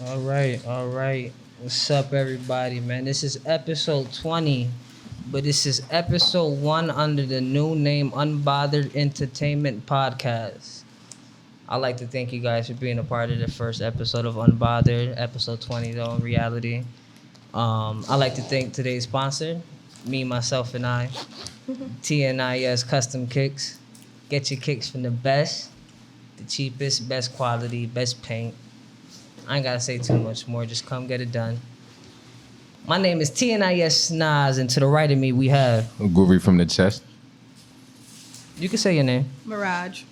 All right. What's up, everybody, man? This is episode 20, but this is episode 1 under the new name Unbothered Entertainment Podcast. I'd like to thank you guys for being a part of the first episode of Unbothered, episode 20, though, in reality. I'd like to thank today's sponsor, me, myself, and I, TNI Naz Custom Kicks. Get your kicks from the best, the cheapest, best quality, best paint. I ain't gotta say too much more. Just come get it done. My name is TNI Naz, and to the right of me we have Groovy from the chest. You can say your name. Mirage.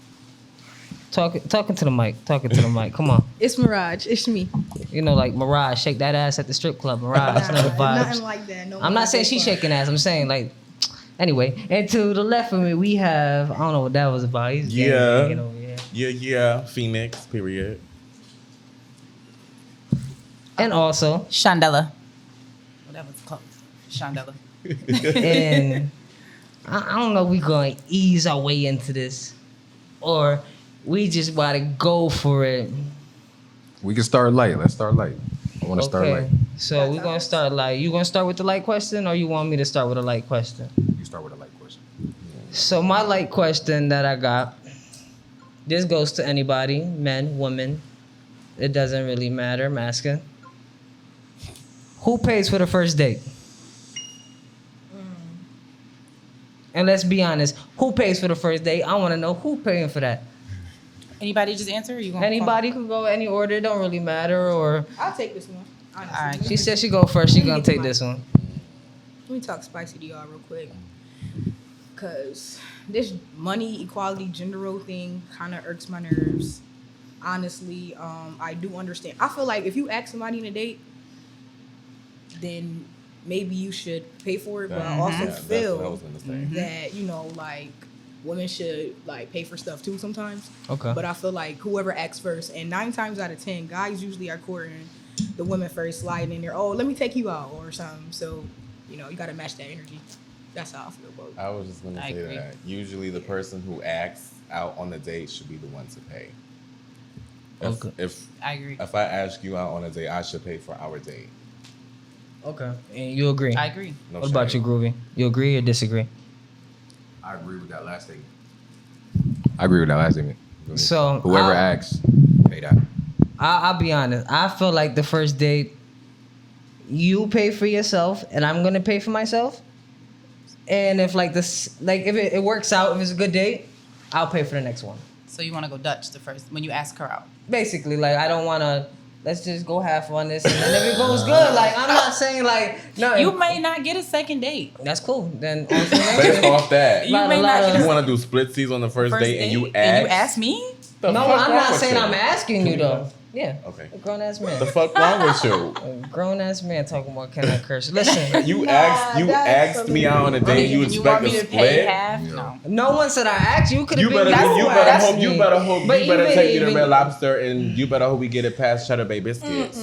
Talking to the mic. Talking to the mic. Come on. It's Mirage. It's me. You know, like Mirage, shake that ass at the strip club. Mirage, Nah, the vibes. nothing like that. No, I'm not saying she's shaking ass. I'm saying like. Anyway, and to the left of me we have I don't know what that was about. He's getting over here. Yeah. Phoenix. Period. And also, Shondella. Whatever it's called. Shondella. and I don't know if we're going to ease our way into this or we just about to go for it. We can start light. Let's start light. I want to start light. So we're going to start light. You going to start with the light question or you want me to start with a light question? You start with a light question. So my light question that I got, this goes to anybody, men, women. It doesn't really matter, I'm asking. Who pays for the first date? And let's be honest, who pays for the first date? I want to know who paying for that. Anybody just answer? Or you gonna Anybody could go any order. It don't really matter. Or I'll take this one. Honestly. All right. she said she go first. She gonna take this one. Let me talk spicy to y'all real quick. Cause this money equality gender role thing kind of irks my nerves. Honestly, I do understand. I feel like if you ask somebody on a date, then maybe you should pay for it. But I also feel that like women should like pay for stuff too sometimes. Okay. But I feel like whoever acts first, and 9 times out of 10, guys usually are courting the women first, sliding in there. Oh, let me take you out or something. So you gotta match that energy. That's how I feel about it. I was just gonna say agree. that. Usually, the person who acts out on the date should be the one to pay. If I agree. If I ask you out on a date, I should pay for our date. Okay. And you agree? I agree. No What about you, shade. Groovy? You agree or disagree? I agree with that last statement. So Whoever asks, pay that. I'll be honest. I feel like the first date, you pay for yourself, and I'm gonna pay for myself. And if if it works out, if it's a good date, I'll pay for the next one. So you want to go Dutch the first when you ask her out? Basically, like I don't want to. Let's just go half on this, and then if it goes good, like I'm not saying like no. You may not get a second date. That's cool. Then Based off that, You may not get you a want to do split seas on the first date, and you ask me? The no, fuck I'm wrong not with saying you? I'm asking you though. Yeah. Okay. A grown ass man. The fuck wrong with you? A grown ass man talking about can I curse? Listen. You asked me out on a date. You You expect want a me to pay split? half? Yeah. No. No one said I asked. You could have You been. better That's you me. better hope But you better even- take me to even- Red Lobster, and you better hope we get it past Cheddar Bay biscuits.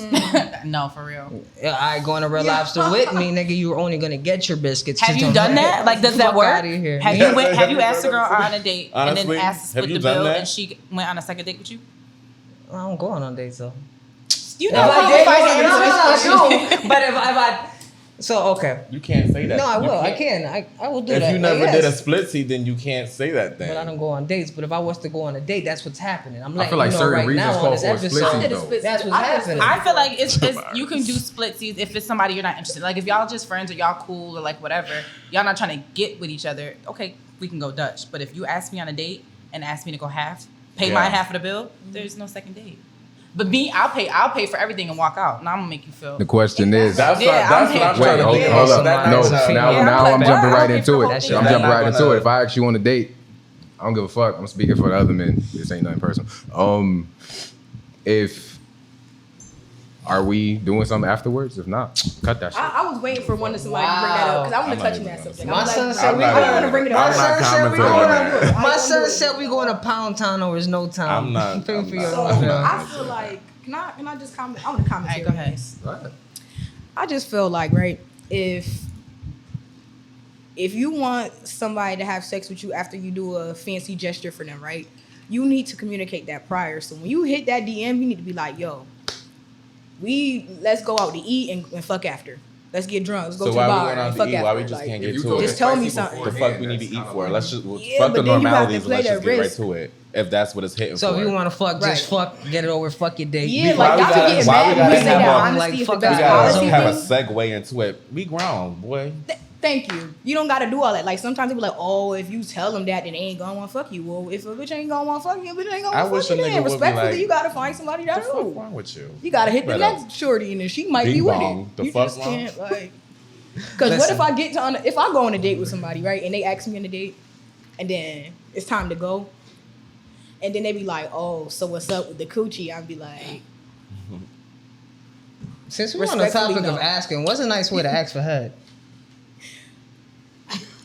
No, for real. I going to Red Lobster with me, nigga. You're only gonna get your biscuits. Have Just you don't- done that? Like, does that Fuck work? outta here. Have you asked a girl out on a date and Honestly, then asked to have split you the done bill that? and she went on a second date with you? I don't go on dates though. You If know I what? did, I do. But if I, so okay. You can't say that. No, I You will. I can't. can. I will do that. If you never Yes. did a split seat, then you can't say that thing. But I don't go on dates. But if I was to go on a date, that's what's happening. I'm like, feel like certain right reasons now call on this for a split episode, seat, though. that's what's happening. I feel like it's you can do split seats if it's somebody you're not interested in. Like if y'all just friends or y'all cool or like whatever, y'all not trying to get with each other, okay, we can go Dutch. But if you ask me on a date and ask me to go pay my half of the bill, there's no second date. But me, I'll pay for everything and walk out. And I'm gonna make you feel. The question is, That's Yeah, what I'm I'm trying wait, to hold, get hold at. up. That's No, not- now Yeah, now I'm I'm like, jumping wow, right I'll into pay it. for I'm the whole jumping thing. right into it. If I ask you on a date, I don't give a fuck. I'm speaking for the other men. This ain't nothing personal. Are we doing something afterwards? If not, cut that shit. I was waiting for somebody to bring that up because I want to I'm not touch on even that gonna subject. My I was son like, said we I not want to even- bring it I'm up. not commenting on that. My son said we going to Pound Town or is no town. I'm not- Pay I'm for not. your So own film. I feel like can I just comment? I want to comment. All right, go ahead. I just feel like if you want somebody to have sex with you after you do a fancy gesture for them, right? You need to communicate that prior. So when you hit that DM, you need to be like, yo, let's go out to eat and fuck after. Let's get drunk. Let's go So to why the we bar going out and to fuck eat? after. Why we just Like, can't If get you to go it? Just tell me spicy something. The beforehand, fuck we need to that's eat kinda for? like- Let's just Yeah, fuck but the then you have to normalities. play Let's that just get right risk. to it. If that's what it's hitting So for. if you want to fuck, just Right. fuck, get it over, fuck your date. Yeah, Be like we y'all gotta- can get why we mad when gotta we say that have a- honesty like, is the fuck best we out. policy gotta have a thing. segue into it. We grown, boy. Thank you. You don't gotta do all that. Like sometimes people like, oh, if you tell them that, then they ain't gonna want to fuck you. Well, if a bitch ain't gonna want to fuck you, a bitch ain't I gonna wish fuck a you. nigga Then would be respectfully, like, you gotta find somebody What that's the fuck cool. wrong with you? You gotta hit the Better. next shorty, and then she might Bing be with bong. it. The You fuck just wrong? can't like. Because what if I get to if I go on a date with somebody, right, and they ask me on a date, and then it's time to go, and then they be like, oh, so what's up with the coochie? I'd be like, Since we're on the Respectfully, topic of no. asking, what's a nice way to ask for head?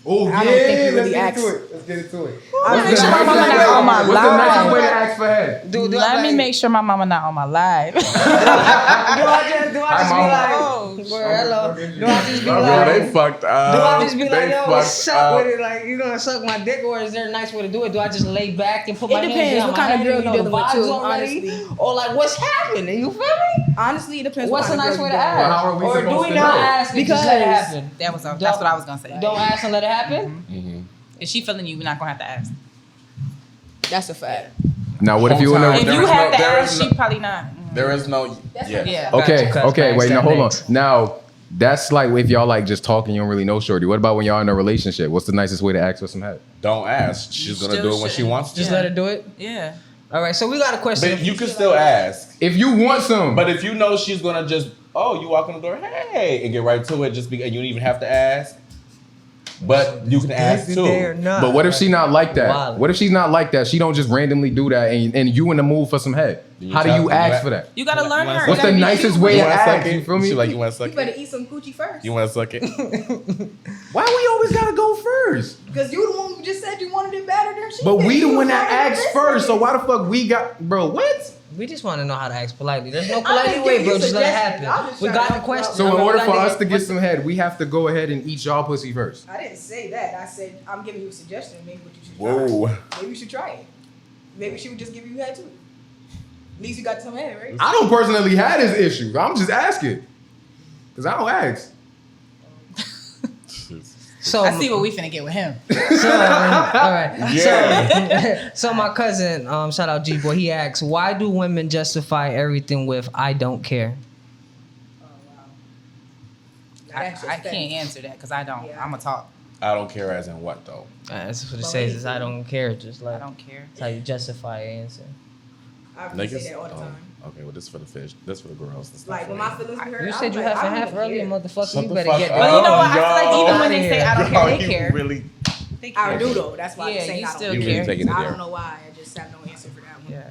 Oh, I don't think you really ask. Let's get into it. I Make don't sure know. my mama not on my What's the nicest way to live. ask for head? Do Let me make sure my mama not on my live. Do I just be like, Oh, where, hello? Do I just be Bro, like, they fucked up. do I just be like, They yo, what's fucked up up. with it? Like, you gonna suck my dick, or is there a nice way to do it? Do I just lay back and put my It hands depends behind what my kind of head girl and you know the dealing with, vibes too, already? honestly. Or like, what's happening? You feel me? Honestly, it depends. What's a what kind nice of way girl to you ask? dealing How are we Or do supposed we to not know? ask and just let it Because- happen? that's what I was gonna say. Don't ask and let it happen? Mm-hmm. If she feeling you, we're not gonna have to ask. with. That's a fact. Now, what if you in Whole a... If There you is have no- to there ask, is she no- probably not. There is no. Yeah. Yeah. Okay, Gotcha, okay, cuz wait, now that hold on. makes- Now, that's like if y'all like just talking, you don't really know shorty. What about when y'all in a relationship? What's the nicest way to ask for some head? Don't ask. She's gonna Still do it when she shouldn't. wants to. Just Yeah. let her do it? Yeah. All right, so we got a question. But you can still ask. If you want some, But if you know she's gonna just, you walk in the door, hey, and get right to it, just because you don't even have to ask. But you can ask Is it there or too. not? but what if she not like that? Wild. What if she's not like that? She don't just randomly do that, and you in the mood for some head. Then you How do tell- you you ask let- for that? You gotta learn her. What's You gotta the be nicest cute. way You to wanna ask? suck it? You feel me? She like, you wanna suck You better it? eat some coochie first. You wanna suck it? Why we always gotta go first? Because you the one who just said you wanted it better than she But did. we the You one that wanted it asked this first. So way. why the fuck we got, bro? What? We just want to know how to ask politely. There's no I'm polite just way, giving bro. you Just let it suggestions. I'm happen. just We trying got to the help question. So in Remember order that for nigga- us to get some head, we have to go ahead and eat y'all pussy first. I didn't say that. I said I'm giving you a suggestion. Maybe what you should Whoa. try. Maybe you should try it. Maybe she would just give you head too. At least you got some head, right? I don't personally have this issue. I'm just asking. Because I don't ask. So, I see what we finna get with him. So, all right. Yeah. So my cousin, shout out G boy, he asks, why do women justify everything with "I don't care"? Oh wow. I That's just can't answer that because I don't. Yeah. I'm gonna talk. I don't care as in what though. That's what it Well, says. Is I don't care. Just I like don't care. that's how you justify your answer. I really Niggas. say that all the time. Okay, well this for the fish. This for the girls. This Like not when for my me. feelings be hurt. You I'm said you like, half I and don't half earlier, care. motherfucker. Shut You the better fuck get up. that. But you know what? I yo. feel like even when they Outta say I don't Yo, care, they you care. Really? They care. I do though. That's why Yeah, I'm saying you I don't still You care. really taking it I there. don't know why. I just have no answer for that one. Yeah.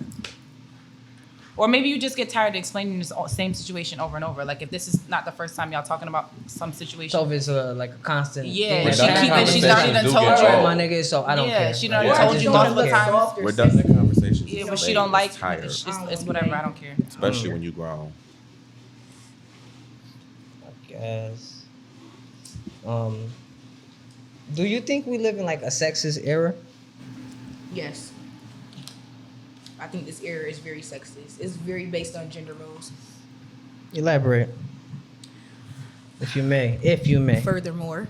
Or maybe you just get tired of explaining this same situation over and over. Like if this is not the first time y'all talking about some situation. So if it's like a constant. Yeah, thing she that's keep it. She's happening, already done do told get you. all right, old. my nigga. So I don't Yeah, care. she done Like, already I told just you don't multiple care. times. We're done the conversation. Yeah, what she don't like, it's It's whatever. I don't care. Especially when you grown. I guess. Do you think we live in like a sexist era? Yes. I think this era is very sexist. It's very based on gender roles. Elaborate. If you may. If you may. Furthermore,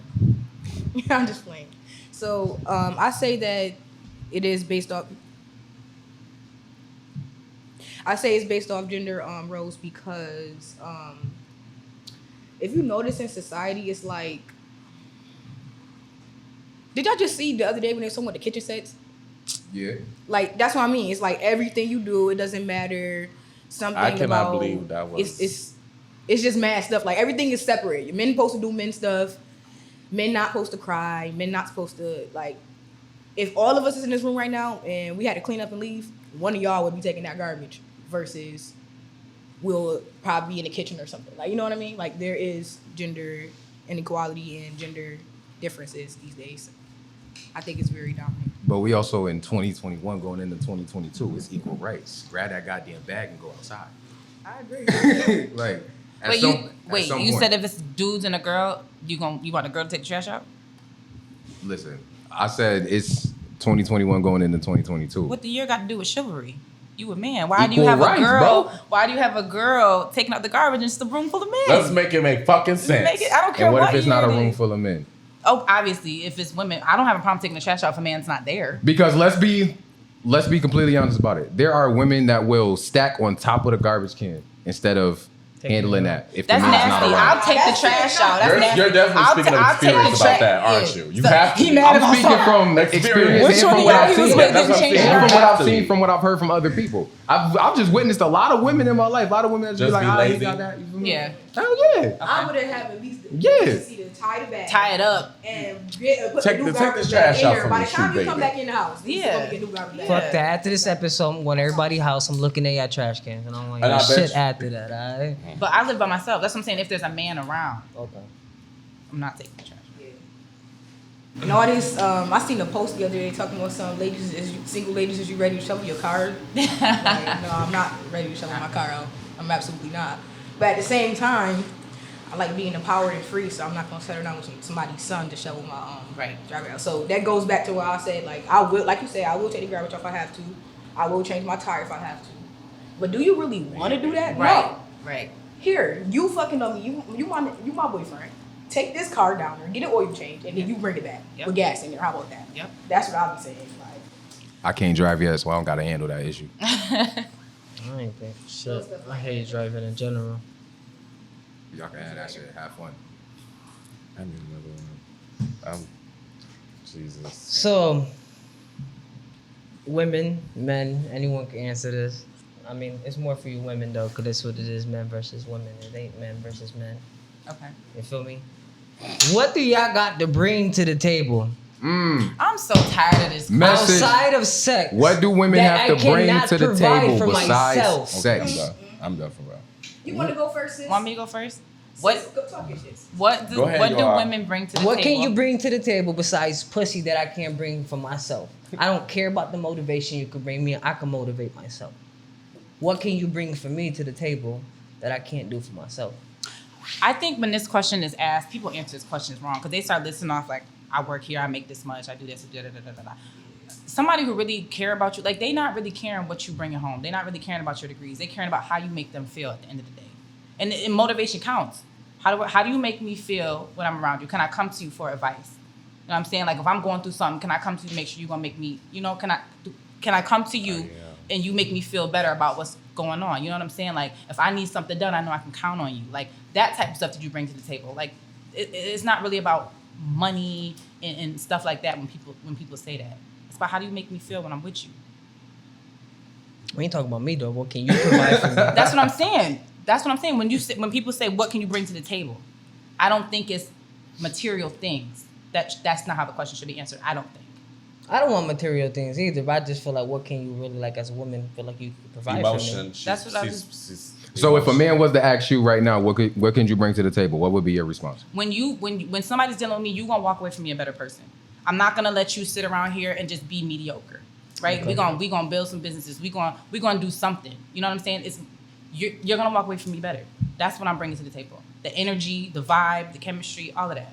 I'm just playing. So I say that it is based off. I say it's based off gender roles because if you notice in society, it's like. Did y'all just see the other day when they were talking about the kitchen sets? Yeah. Like that's what I mean. It's like everything you do, it doesn't matter. Something I cannot about believe that was. it's just mad stuff. Like everything is separate. Men supposed to do men stuff. Men not supposed to cry. Men not supposed to like. If all of us is in this room right now and we had to clean up and leave, one of y'all would be taking that garbage. Versus, we'll probably be in the kitchen or something. Like you know what I mean? Like there is gender inequality and gender differences these days. I think it's very dominant. But we also in 2021 going into 2022. It's equal rights. Grab that goddamn bag and go outside. I agree. Like, Wait, you said if it's dudes and a girl, you want a girl to take the trash out? Listen, I said it's 2021 going into 2022. What the year got to do with chivalry? You a man. Why do you Equal have rights, a girl? bro. Why do you have a girl taking out the garbage and it's a room full of men? Let's make it make fucking sense. I don't care And what if year it's not a it room is. full of men? Oh, obviously, if it's women, I don't have a problem taking the trash out if a man's not there. Because let's be completely honest about it. There are women that will stack on top of the garbage can instead of handling that. If That's the man's nasty. not around. I'll take the trash out. That's nasty. You're definitely speaking of experience about that, aren't you? You have to. He mad I'm about speaking something. from experience Which and one from of what y'all I've he was seen. with That's what I'm didn't change saying. And your from what mind? I've seen, from what I've heard from other people, I've just witnessed a lot of women in my life. A lot of women that just be Just like, be "Ah, he lazy." got that." You feel me? Yeah. Hell yeah. I would have at least the Yeah. decency to tie the bag. Tie it up. And put Take the new the garbage trash bag in out there. from By the the time shoe, you come baby. back in the house, you Yeah. still gonna get new garbage bag. Fuck that. After this episode, I'm going to everybody's house. I'm looking at your trash cans. And I'm like, And I bet shit you- after that, all right? But I live by myself. That's what I'm saying. If there's a man around, Okay. I'm not taking the trash. And all this, I seen a post the other day talking about some ladies, single ladies, is you ready to shovel your car? Like, no, I'm not ready to shovel my car out. I'm absolutely not. But at the same time, I like being empowered and free, so I'm not gonna settle down with somebody's son to shovel my driveway out. So that goes back to what I said. Like I will, like you said, I will take the garbage off if I have to. I will change my tire if I have to. But do you really want to do that? Right. No. Right. Here, you fucking know me. You my boyfriend. Take this car down there, get an oil change, and then you bring it back with gas in there. How about that? Yep. That's what I'll be saying. Like, I can't drive yet, so I don't got to handle that issue. I ain't think shit. I hate driving in general. Y'all can have that shit. Have fun. I need another one. Jesus. So, women, men, anyone can answer this. I mean, it's more for you women, though, because that's what it is, men versus women. It ain't men versus men. Okay. You feel me? What do y'all got to bring to the table? I'm so tired of this. Message. Outside of sex. What do women that have to I bring cannot to the provide table for besides myself? sex? I'm done for real. you want to go first, sis? Want me to go first? Sis, What go talk your shit. what do Go ahead, what do y'all. women bring to the What table? can you bring to the table besides pussy that I can't bring for myself? I don't care about the motivation you could bring me. I can motivate myself. What can you bring for me to the table that I can't do for myself? I think when this question is asked, people answer this questions wrong because they start listing off like, I work here, I make this much, I do this, da da da da da. Somebody who really care about you, like they not really caring what you bring home. They're not really caring about your degrees. They caring about how you make them feel at the end of the day. And motivation counts. How do you make me feel when I'm around you? Can I come to you for advice? You know what I'm saying? Like if I'm going through something, can I come to you, make sure you're gonna make me, can I come to you and you make me feel better about what's going on? You know what I'm saying? Like if I need something done, I know I can count on you. Like that type of stuff that you bring to the table. Like it's not really about money and stuff like that when people say that. It's about how do you make me feel when I'm with you. We ain't talking about me though. What can you provide for me? That's what I'm saying. That's what I'm saying. When people say, what can you bring to the table? I don't think it's material things. That's not how the question should be answered. I don't think. I don't want material things either, but I just feel like what can you really, like as a woman, feel like you could provide for Emotion. me? That's what I So if a man was to ask you right now, what can you bring to the table? What would be your response? When somebody's dealing with me, you gonna walk away from me a better person. I'm not gonna let you sit around here and just be mediocre, right? Okay. We gonna build some businesses. We gonna do something. You know what I'm saying? You're gonna walk away from me better. That's what I'm bringing to the table. The energy, the vibe, the chemistry, all of that.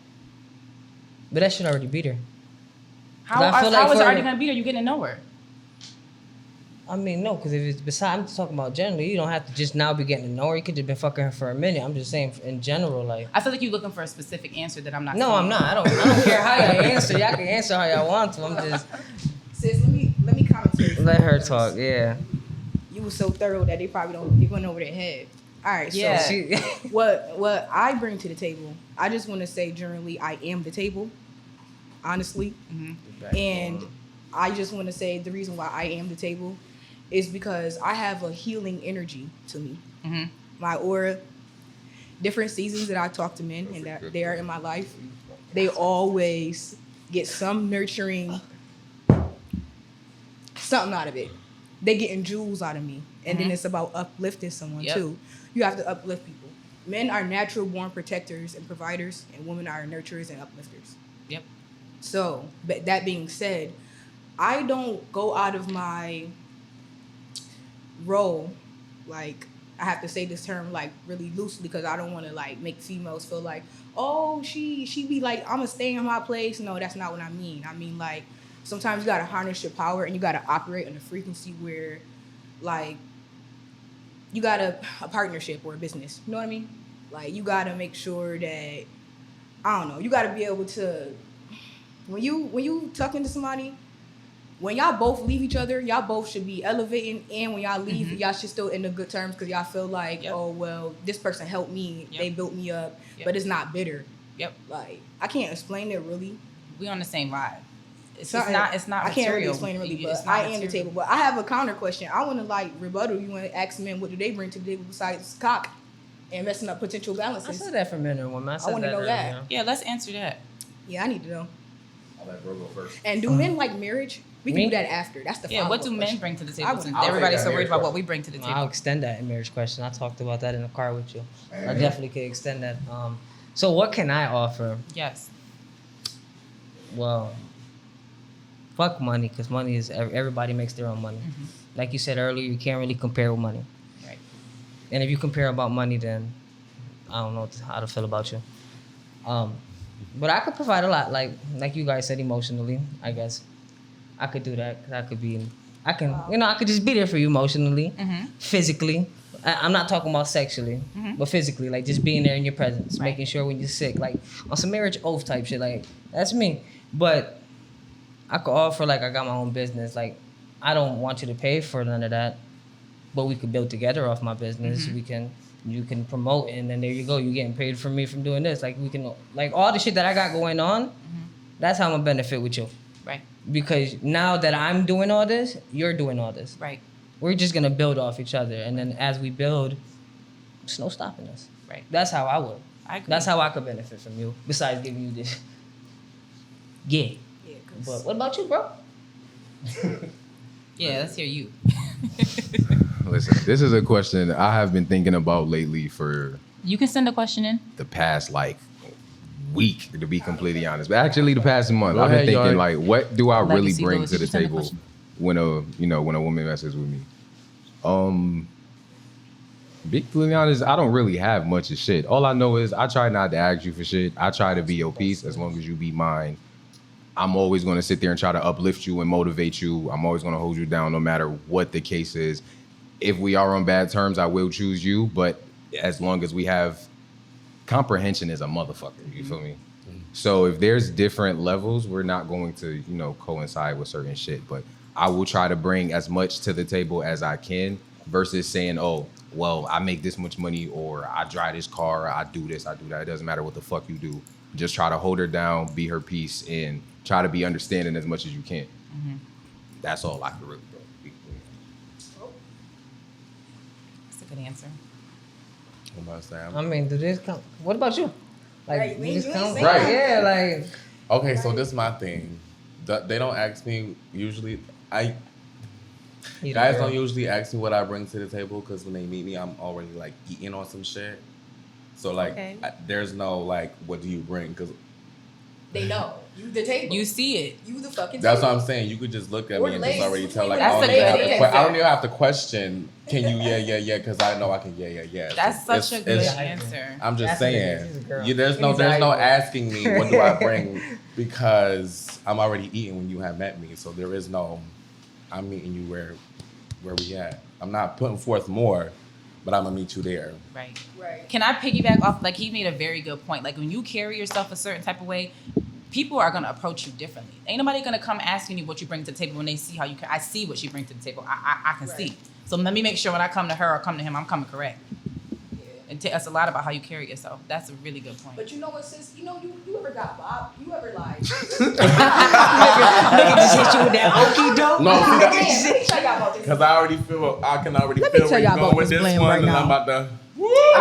But that should already be there. How I feel is like it for- already gonna be there? You're getting nowhere. I mean, no, because if it's besides, I'm just talking about generally. You don't have to just now be getting to know her. You could just been fucking her for a minute. I'm just saying in general, like. I feel like you're looking for a specific answer that I'm not. No, saying. I'm not. I don't care how y'all answer. Y'all can answer how y'all want to. I'm just Sis, let me comment. let her talk. Yeah. You were so thorough that they went over their head. All right, Yeah. so She, what I bring to the table, I just want to say generally, I am the table, honestly. And I just want to say the reason why I am the table is because I have a healing energy to me. My aura, different seasons that I talk to men and that they are in my life, they always get some nurturing, something out of it. They getting jewels out of me. And then it's about uplifting someone too. You have to uplift people. Men are natural born protectors and providers, and women are nurturers and uplifters. Yep. So, but that being said, I don't go out of my role, like, I have to say this term like really loosely because I don't want to like make females feel like, oh, she be like, I'm gonna stay in my place. No, that's not what I mean. I mean, like, sometimes you gotta harness your power and you gotta operate on a frequency where like you got a partnership or a business. You know what I mean? Like you gotta make sure that I don't know. You gotta be able to when you tuck into somebody. When y'all both leave each other, y'all both should be elevating, and when y'all leave, y'all should still end up good terms because y'all feel like, oh well, this person helped me, they built me up, but it's not bitter. Yep. Like I can't explain it really. We on the same vibe. It's not. I can't really explain it really, but I am the table. But I have a counter question. I want to like rebuttal. You want to ask men what do they bring to the table besides cock and messing up potential balances? I said that for men and women. I want to know that. Yeah, let's answer that. Yeah, I need to know. I'll let bro go first. And do men like marriage? We can do that after. That's the what do men bring to the table? I'll Everybody's so worried about what we bring to the table. I'll extend that in marriage question. I talked about that in the car with you. I definitely could extend that. So what can I offer? Yes. Well, fuck money, because money is everybody makes their own money. Like you said earlier, you can't really compare with money. Right. And if you compare about money, then I don't know how to feel about you. But I could provide a lot, like you guys said, emotionally. I guess I could do that. 'Cause I could just be there for you emotionally, physically. I'm not talking about sexually, but physically, like just being there in your presence, making sure when you're sick, like on some marriage oath type shit. Like that's me. But I could offer like I got my own business. Like I don't want you to pay for none of that, but we could build together off my business. You can promote, and then there you go. You're getting paid for me from doing this. Like we can, like all the shit that I got going on. That's how I'm gonna benefit with you. Right. Because now that I'm doing all this, you're doing all this. Right. We're just gonna build off each other, and then as we build, there's no stopping us. Right. That's how I would. I agree. That's how I could benefit from you. Besides giving you this. Yeah. But what about you, bro? Yeah, let's hear you. Listen, this is a question I have been thinking about lately for You can send a question in. the past like week, to be completely honest. But actually the past month, Go I've been ahead, thinking Yard. like, what do I really Legacy bring goals. to You the can send a table question. when a woman messes with me? Be completely honest, I don't really have much of shit. All I know is I try not to ask you for shit. I try to be your piece as long as you be mine. I'm always going to sit there and try to uplift you and motivate you. I'm always going to hold you down no matter what the case is. If we are on bad terms, I will choose you. But as long as we have comprehension is a motherfucker, you feel me? So if there's different levels, we're not going to, coincide with certain shit. But I will try to bring as much to the table as I can versus saying, oh, well, I make this much money or I drive this car, or I do this, I do that. It doesn't matter what the fuck you do. Just try to hold her down, be her piece, and try to be understanding as much as you can. That's all I can really do. That's a good answer. What am I saying? I mean, do this count? What about you? Like, Right, do this you count? ain't Right. Yeah, like. Okay, so this is my thing. They don't ask me usually. Guys don't usually ask me what I bring to the table because when they meet me, I'm already like eating on some shit. So like, there's no like, what do you bring? Because they know you the table. You see it. You the fucking. that's table. what I'm saying. You could just look at We're me and just laced. already tell like, That's I don't, a even have good to answer. I don't even have to question. Can you? Yeah. Because I know I can. Yeah. That's So such a good it's- answer. I'm just That's a good saying. answer, girl. There's no asking me what do I bring because I'm already eating when you have met me. So there is no. I'm meeting you where we at. I'm not putting forth more, but I'm gonna meet you there. Right. Right. Can I piggyback off? Like he made a very good point. Like when you carry yourself a certain type of way, people are gonna approach you differently. Ain't nobody gonna come asking you what you bring to the table when they see how you. I see what you bring to the table. I can see. So let me make sure when I come to her or come to him, I'm coming correct. Yeah. It us a lot about how you carry yourself. That's a really good point. But you know what, sis? You ever got Bob? You ever like? Nigga just hit you with that okie doke. No, see that. Let me tell y'all about this. Because I can already Let me feel tell where y'all you're going about with this this blame one, right and now. I'm about to.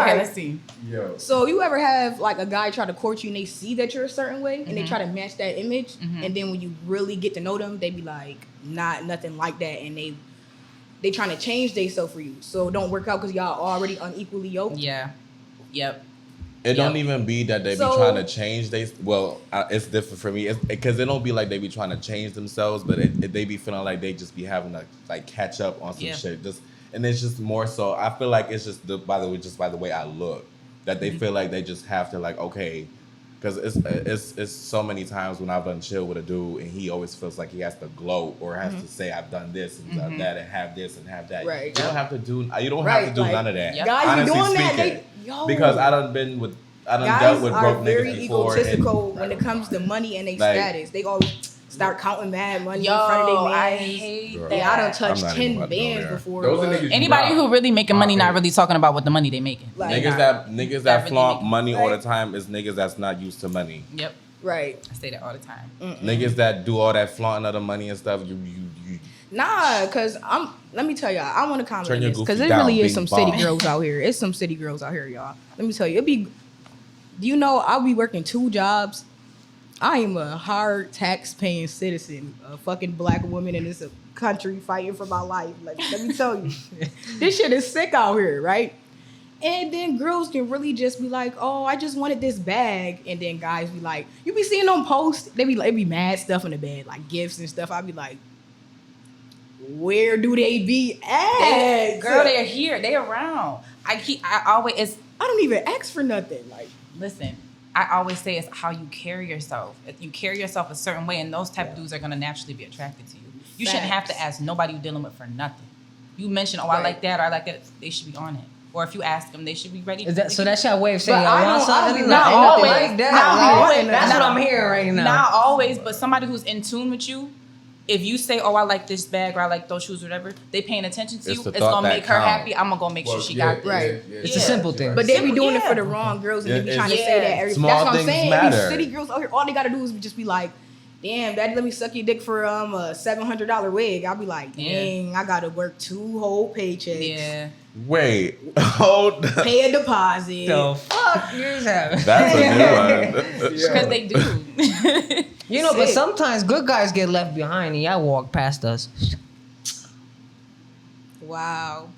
Okay, let's see. Yo. So you ever have like a guy try to court you and they see that you're a certain way and they try to match that image, and then when you really get to know them, they be like, nothing like that, and they trying to change themselves for you. So it don't work out because y'all already unequally yoked. Yeah. Yep. It don't even be that they be So- trying to change. It's different for me. It's because it don't be like they be trying to change themselves, but they be feeling like they just be having to like catch up on some shit. And it's just more so. I feel like it's just by the way I look that they feel like they just have to like, okay, Because it's so many times when I've done chill with a dude and he always feels like he has to gloat or has to say I've done this and done that and have this and have that. Right. You don't have to do Right, like, none of that. Yep. Guys Honestly be doing speaking. that. Because I done dealt Guys with are broke very niggas before. egotistical when it comes to money and their Like- status. They always start counting mad money Yo, in front of their man. I hate Girl. that. Yeah, I done touched I'm not even 10 about to go bands there. before. Those are but- niggas you Anybody rob. who really making money not Okay. really talking about what the money they making. Like, Niggas That that really flaunt make- money all the Right. time is niggas that's not used to money. Yep. right. I say that all the time. Niggas that do all that flaunting of the money and stuff, you Nah, cause let me tell y'all, I want to comment Turn on your this because goofy there really down, is some big city bomb. girls out here. It's some city girls out here, y'all. Let me tell you, do you know I'll be working 2 jobs? I am a hard tax paying citizen, a fucking black woman in this country fighting for my life. Like, let me tell you, this shit is sick out here, right? And then girls can really just be like, oh, I just wanted this bag. And then guys be like, you be seeing them post, they be mad stuff in the bed, like gifts and stuff. I'd be like, where do they be at? Girl, they're here. They around. I don't even ask for nothing. Like, listen, I always say it's how you carry yourself. If you carry yourself a certain way, and those type of dudes are gonna naturally be attracted to you. You shouldn't have to ask nobody you're dealing with for nothing. You mention, I like that, or I like that, they should be on it. Or if you ask them, they should be ready. Is that so? That's your way of saying But I I want don't- I don't something. be Not Ain't nothing always. like that. Not Like, always. That's Not- what I'm hearing right now. Not always, but somebody who's in tune with you. If you say, "Oh, I like this bag," or "I like those shoes," or whatever, they paying attention to It's you. the It's thott gonna that make her count. happy. I'm gonna go make sure she got this. Right. It's a simple thing. but they be doing it Yeah. for the wrong girls and they be It- trying to it's- say that every. Small That's what I'm things saying. matter. These city girls out here, all they gotta do is just be like, damn, daddy, let me suck your dick for a $700 wig. I'll be like, dang, I gotta work 2 whole paychecks. Yeah. wait, hold. Pay a deposit. the fuck you having? That's a new one. Because they do. You know, but Sick. sometimes good guys get left behind and y'all walk past us. Wow.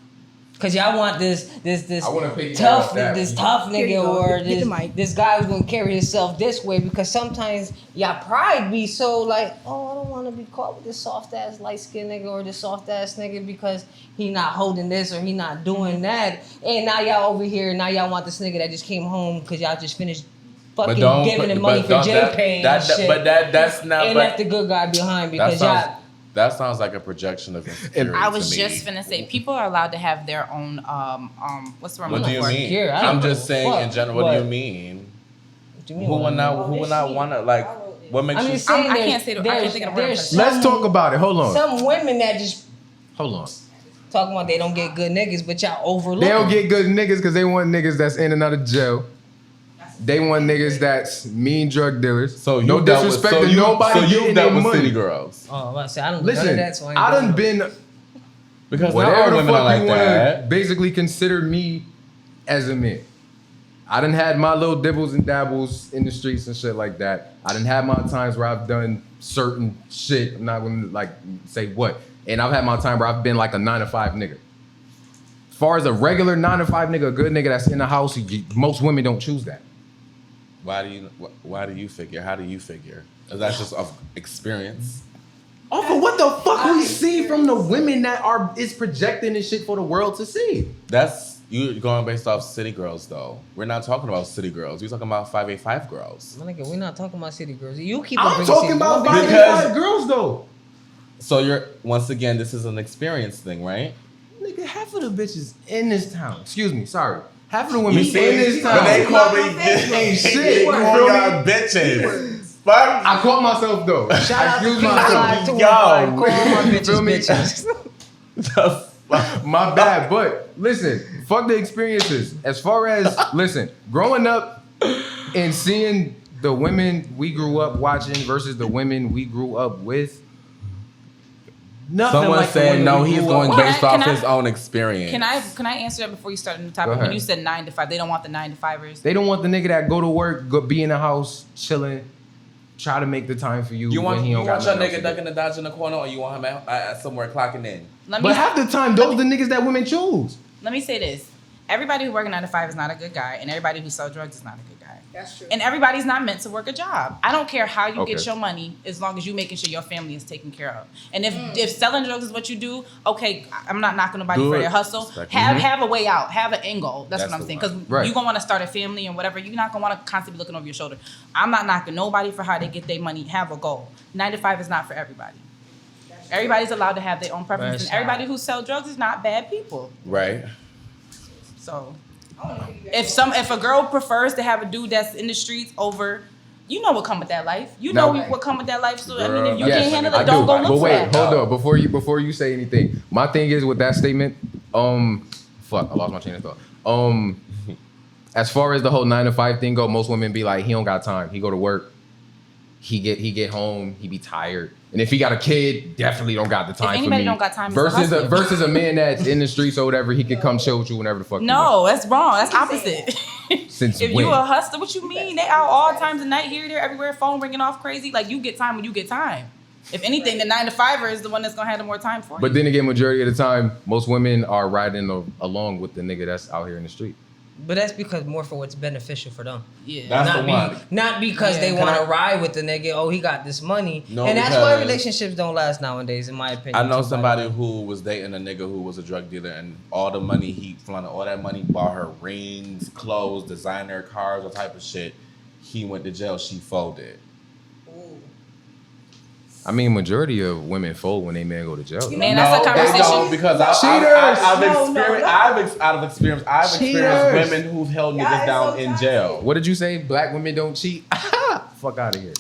Cause y'all want this I wanna piggyback tough off that. this tough Here you nigga go. or Get the this mic. this guy who's gonna carry himself this way because sometimes y'all pride be so like, oh, I don't wanna be caught with this soft ass light skinned nigga or this soft ass nigga because he not holding this or he not doing that. And now y'all over here, now y'all want this nigga that just came home because y'all just finished fucking giving him money for JPay and shit. But that's not. and But left the good guy behind that because sounds, y'all that sounds like a projection of insecurity. I was to just me. finna say, people are allowed to have their own what's the wrong What word do you for it? mean? Here, I I'm don't just give a saying fuck. in general. What do you What? mean? What do you mean Who what would I not? mean? Who would not want to like? What makes I'm you? just saying I there's- can't say the- I can't think of the word there's for it. Let's some- talk about it. Hold on. Some women that just Hold on. talking about they don't get good niggas, but y'all overlook. They don't them. get good niggas because they want niggas that's in and out of jail. They want niggas that's mean drug dealers. So you no dealt with- disrespect so to you- nobody So getting you their dealt with money. city girls Oh, I'm about to say I don't do none of Listen, that. So I ain't I doing done it. been because not whatever all the women are fuck like you wanna that. basically consider me as a man. I done had my little dibbles and dabbles in the streets and shit like that. I done had my times where I've done certain shit. I'm not gonna like say what. And I've had my time where I've been like a 9-to-5 nigga. As far as a regular 9-to-5 nigga, a good nigga that's in the house, most women don't choose that. Why do you figure? How do you figure? Is that just of experience? Off of what the fuck we see from the women that is projecting this shit for the world to see. That's you going based off city girls though. We're not talking about city girls. We're talking about 585 girls. My nigga, we're not talking about city girls. You keep. I'm talking about Because- 5 girls though. So you're once again, this is an experience thing, right? Nigga, half of the bitches in this town. Excuse me, sorry. Half of the women You in see? this But they town. call me Ain't shit. They You call feel me? y'all bitches. Fuck. I caught myself though. Shout out to Excuse P5 myself. 215. Yo. Call my You bitches feel me? bitches. The fuck? My bad, but listen, fuck the experiences. As far as listen, growing up and seeing the women we grew up watching versus the women we grew up with. Nothing Someone like the said women no. we He's grew going up Can I- based off can I- his own experience. Can I answer that before you start a new topic? Go When ahead. you said 9 to 5, they don't want the 9 to 5ers. They don't want the nigga that go to work, go be in the house, chilling, try to make the time for you. You want when he you don't want got your nothing else nigga to ducking do. the dodge in the corner, or you want him at somewhere clocking in? Let me But half the time, those are the niggas that women choose. let me say this. everybody who works a 9 to 5 is not a good guy, and everybody who sells drugs is not a good guy. That's true. And everybody's not meant to work a job. I don't care how you get Okay. your money, as long as you making sure your family is taken care of. And if selling drugs is what you do, okay, I'm not knocking nobody Do for it. their hustle. Respect. Have a way out. Have an end goal. That's what I'm the saying. one. Because Right. you're gonna want to start a family and whatever. You're not gonna want to constantly be looking over your shoulder. I'm not knocking nobody for how they get their money. Have a goal. 9 to 5 is not for everybody. Everybody's allowed to have their own preferences. And everybody who sells drugs is not bad people. Right. So if a girl prefers to have a dude that's in the streets over, you know what come with that life. You know Now- what come with that life. So I mean, Girl, if you Yes, can't handle I it, don't do. go look But for wait, that. hold up. Before you say anything, my thing is with that statement. Fuck, I lost my chain of thought. As far as the whole 9 to 5 thing go, most women be like, he don't got time. He go to work. He get home. He be tired. And if he got a kid, definitely don't got the time for anybody me. don't got time, it's a hustler. Versus a man that's in the streets or whatever, he could come chill with you whenever the fuck. No, that's wrong. That's opposite. Since if when? you a hustler, what you mean? They out all times of night, here, there, everywhere, phone ringing off crazy. Like, you get time when you get time. If anything, the 9 to 5er is the one that's gonna have the more time for you. But then again, majority of the time, most women are riding along with the nigga that's out here in the street. But that's because more for what's beneficial for them. Yeah. That's not the one. Not because Yeah, they can want to I- ride with the nigga. Oh, he got this money. No, and that's why because- relationships don't last nowadays, in my opinion. I know too, somebody by the way. who was dating a nigga who was a drug dealer, and all the money he flaunted, all that money, bought her rings, clothes, designer cars, all type of shit. He went to jail. She folded. I mean, majority of women fold when they men go to jail. Man, that's a they conversation. don't, because I've experienced women who've held niggas down in jail. What did you say? Black women don't cheat? Fuck out of here.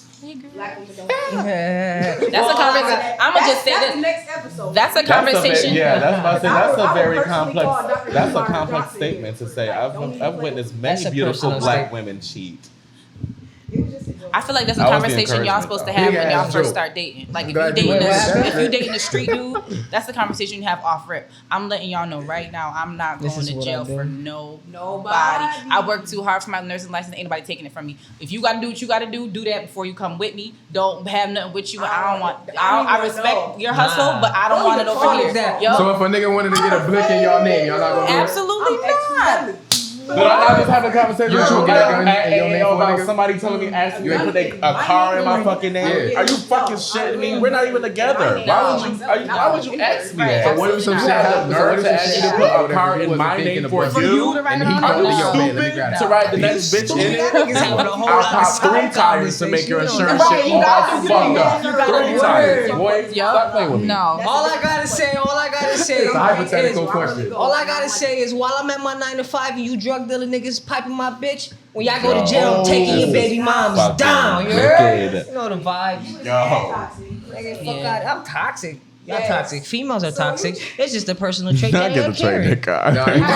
Black women don't. That's a conversation. I'm gonna just say That's the this. next episode. That's a conversation. That's a very I would personally call complex. Dr. That's a Umar to complex drop it. statement to say. Like, don't even I've play witnessed That's many a beautiful personal black statement. women cheat. It was just a joke. I feel like that's a That was the conversation y'all encouragement, supposed to though. have Yeah, when y'all it's first true. start dating. Like if Glad you you dating went with if that. you dating a street dude, that's the conversation you have off rip. I'm letting y'all know right now, I'm not This going is to what jail I do. for nobody. Nobody. I work too hard for my nursing license. Ain't nobody taking it from me. If you got to do what you got to do that before you come with me. Don't have nothing with you. I don't want. I respect your hustle, Nah. but I don't want it Don't over even here. call it that. Yo, So if a nigga wanted to get a blick in y'all name, y'all not gonna do it? absolutely I'm not. extra But I just had a conversation You with gonna you get a gun in your name for a about nigga? somebody telling me, asking me You to ain't- put a car in my fucking name. Yeah. Are you fucking shitting me? We're not even together. Why would you ask me that? So what if some You shit have the happens? So what nerve if to some ask shit me to happens put or a car whatever, in you my wasn't name thinking for about you? to write And it he on told Are me, you yo, man, let me stupid grab to that. ride the next bitch in it? I'll pop 3 tires to make your insurance Right, shit you all gotta fucked do up. that. 3 tires, boy. Yo, Stop playing with me. no. All I gotta say It's a hypothetical question. All I gotta say is while I'm at my 9 to 5 and you drug dealer niggas piping my bitch, when y'all go to jail, I'm taking your baby moms fucking down. You wicked. heard? You know the vibes. Yo. Nigga, fuck out. I'm toxic. Y'all toxic. Females are toxic. It's just a personal trait I that get I'm the train carrying. car. No, you I got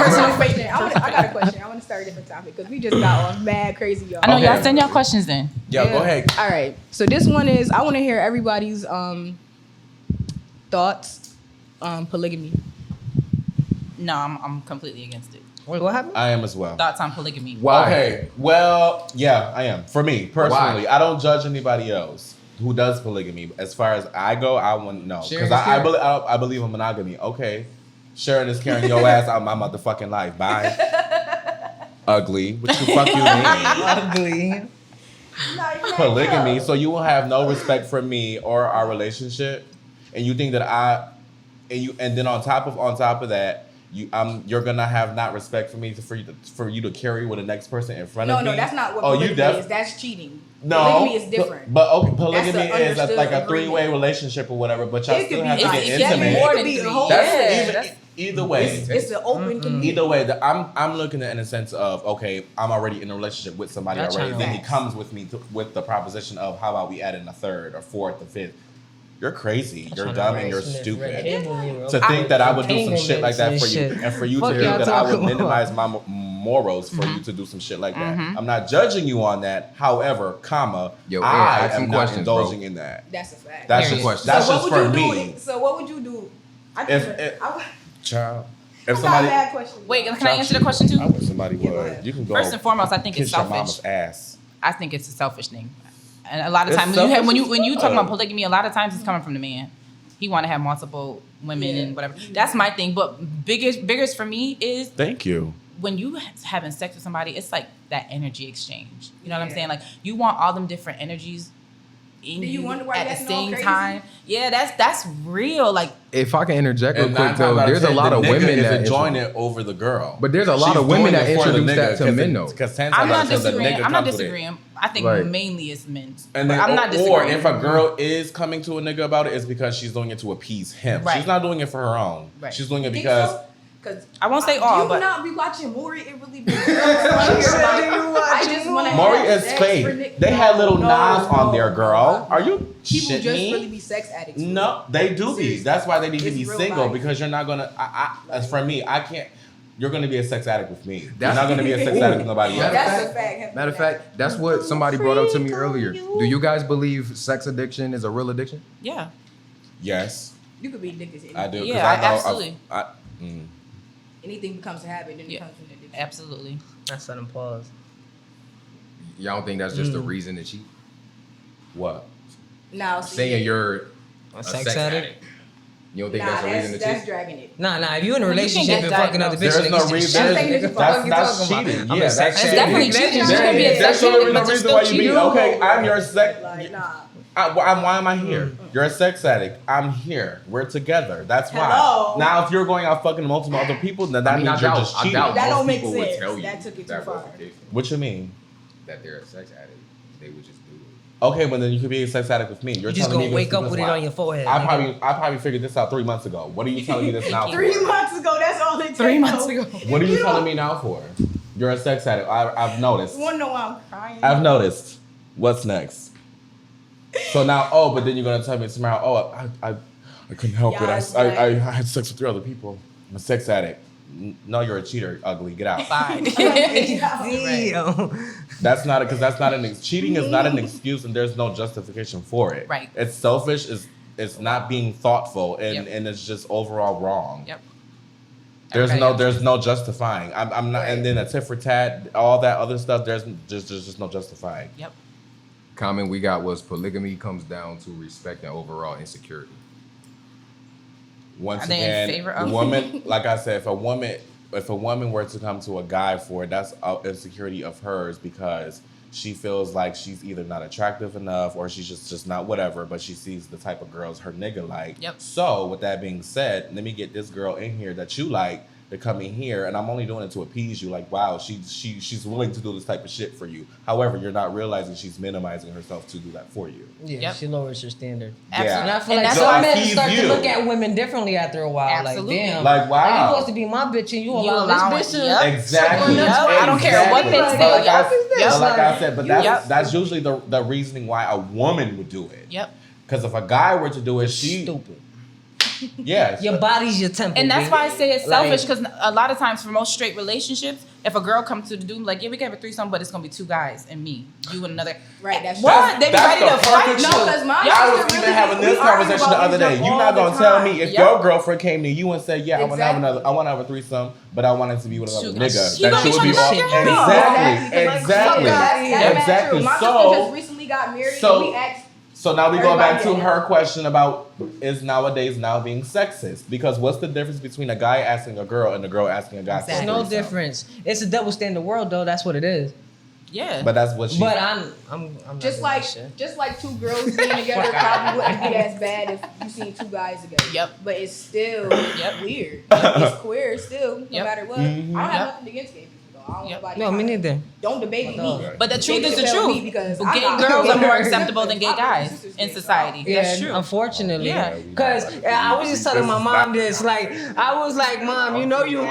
got a question. I want to start a different topic because we just got off mad crazy, y'all. I know Okay. y'all send y'all questions then. Yo, go ahead. All right. So this one is I want to hear everybody's thoughts on polygamy. No, I'm completely against it. Wait, what happened? I am as well. Thoughts on polygamy? Why? Okay. Well, yeah, I am. For me, personally, Why? I don't judge anybody else who does polygamy. As far as I go, I wouldn't know. Sharing Because is caring. I believe in monogamy. Okay. Sharing is carrying your ass out my motherfucking life. Bye. Ugly. What the fuck you mean? Ugly. Polygamy. So you will have no respect for me or our relationship. And you think that and then on top of that, you're gonna have not respect for me for you to carry with the next person in front of me. No, that's not what Oh, polygamy is. That's cheating. No, Polygamy is different. But okay, polygamy That's an is understood like a agreement. 3-way relationship or whatever. But y'all It still could have be to like- get it can be intimate. more than 3. That's either way. It's an open community. Either way, I'm looking at it in a sense of, okay, I'm already in a relationship with somebody That's already. how Then he facts. comes with me with the proposition of how about we add in a 3rd or 4th or 5th. You're crazy. You're dumb and you're stupid. To think that I would do some shit like that for you, and for you to Fuck think y'all that I would talking about. minimize my morals for you to do some shit like that. I'm not judging you on that. However, Yo, I ask some am not questions, bro. indulging in that. That's a fact. That's Period. just that's so just what for would you me. do? So what would you do? I If think it- I Child. got If a somebody, bad question. Wait, can I answer the question too? I wish somebody Yeah, go would. ahead. You can go. First and foremost, I think it's kiss your selfish. mama's ass. I think it's a selfish thing. And a lot of It's times selfish when you as talk about fuck. polygamy, a lot of times it's coming from the man. He want to have multiple women and whatever. That's my thing. But biggest for me is Thank you. when you having sex with somebody, it's like that energy exchange. You know what I'm saying? Like you want all them different energies in Do you wonder why at that's the all same crazy? time. Yeah, that's real. Like If I can interject real And quick, 9 times though, out of there's a 10, lot the of nigga women is that enjoying it over the girl. But there's a lot She's of women doing that it for the introduce that nigga, to men, though. Because I'm not the disagreeing. nigga I'm not comes with it. disagreeing. I think Like- mainly it's men. And then, I'm not or disagreeing. if a girl is coming to a nigga about it, it's because she's doing it to appease him. Right. She's not doing it for her own. Right. She's doing it Think because so? Because I won't say all, you but not be watching Maury. It really be girls on here. I just want to. Maury is fake. They had little Nas on there, girl. Are you People shitting just me? really be sex addicts. No, they do be. Seriously. That's why they need to It's be real single life. because you're not gonna. As for me, I can't. You're gonna be a sex addict with me. You're That's- not gonna be a sex addict with nobody else. That's a fact. Matter of fact, that's what somebody brought up to me earlier. Do you guys believe sex addiction is a real addiction? yeah. Yes, you could be addicted to I do. 'cause Yeah, I know absolutely. anything becomes a habit, then it Yeah. becomes an addiction. Absolutely. That's on pause. Y'all don't think that's just a reason to cheat? What? Now, see, Saying you're A a sex addict? You don't think nah, that's a reason to that's cheat? dragging it. Nah, if you in a Well, you can relationship get and fucking other bitches, There's no niggas reason. shit, That's- nigga, that's- fuck you That's talking about? cheating. I'm Yeah, a sex that's It's addict. definitely cheating. You can be a That's sex the only addict, but reason you're why still you be cheating. okay. I'm your sex. Like, nah. Why am I here? You're a sex addict. I'm here. We're together. That's why. Hello? Now, if you're going out fucking multiple other people, then that means you're just cheating. That most don't make people would sense. tell you That took it too that far. wasn't the case. What you mean? That they're a sex addict. They would just do it. Okay, well then you could be a sex addict with me. You're You just telling gonna me wake this up with it why. on your forehead. I nigga. probably figured this out 3 months ago. What are you telling me this now for? 3 months ago, that's all it took. 3 months ago. What are you telling me now for? You're a sex addict. I've noticed. You wanna know why I'm crying? I've noticed. What's next? So now, but then you're gonna tell me tomorrow, I couldn't help it. Yes, I had sex with 3 other people. I'm a sex addict. No, you're a cheater, ugly. Get out. Fine. Damn. That's not because that's not cheating is not an excuse, and there's no justification for it. Right. It's selfish. It's not being thoughtful, and Yep. and it's just overall wrong. Yep. There's no justifying. I'm not, and then a tit for tat, all that other stuff. There's just no justifying. Yep. Comment we got was polygamy comes down to respect and overall insecurity. Once Are they in again, favor the of- woman, like I said, if a woman were to come to a guy for it, that's an insecurity of hers because she feels like she's either not attractive enough or she's just not whatever, but she sees the type of girls her nigga like. Yep. So with that being said, let me get this girl in here that you like to come in here, and I'm only doing it to appease you. Like, wow, she's willing to do this type of shit for you. However, you're not realizing she's minimizing herself to do that for you. Yeah, Yep. she lowers her standard. Absolutely. And I feel And like that's some why- men He's start you. to look at women differently after a while. Absolutely. Like, damn. Like, wow. You supposed to be my bitch and you allow this bitch to... Yep. Exactly. Yep. I don't care what they Exactly. say. But like Yep. but like I said, but that's Yep. that's usually the reasoning why a woman would do it. Yep. Because if a guy were to do it, she Stupid. yeah. Your body's your temple. And that's B. why I say it's Like- selfish because a lot of times for most straight relationships, if a girl comes to the dude like, yeah, we can have a threesome, but it's gonna be 2 guys and me, you and another. Right, that's What? They be That's ready the to fight perfect you. shit. No, because my I was sister even really- having we this argue conversation the about other this day. stuff You're all not the gonna tell time. me if Yep. your girlfriend came to you and said, "Yeah, I want to have Exactly. a threesome, but I want it to be with another Shoot, nigga." she That gonna she be would be trying to all knock your head off. exactly. That's Exactly. true. My sister So just recently got married so- and we asked. So now we go back to Everybody her question about is nowadays now being sexist, because what's the difference between a guy asking a girl and a girl asking a guy? Exactly. There's For a no threesome? difference. It's a double standard world, though. That's what it is. Yeah. But that's what she. But I'm not Just doing like that shit. just like 2 girls being together probably wouldn't be as bad if you seen 2 guys together. Yep. But it's still Yep. weird. It's queer still, no Yep. matter what. Mhm. I don't have Yep. nothing against gay people though. I don't Yep. want No, me nobody neither. don't debate My me. dog. But the truth They is the can tell me truth. because Gay I'm not- girls are more acceptable than gay I'm guys my sister's in gay, society. Yeah, That's true. unfortunately. Yeah. Because I was just telling my mom this. Like, I was like, Mom, you know you...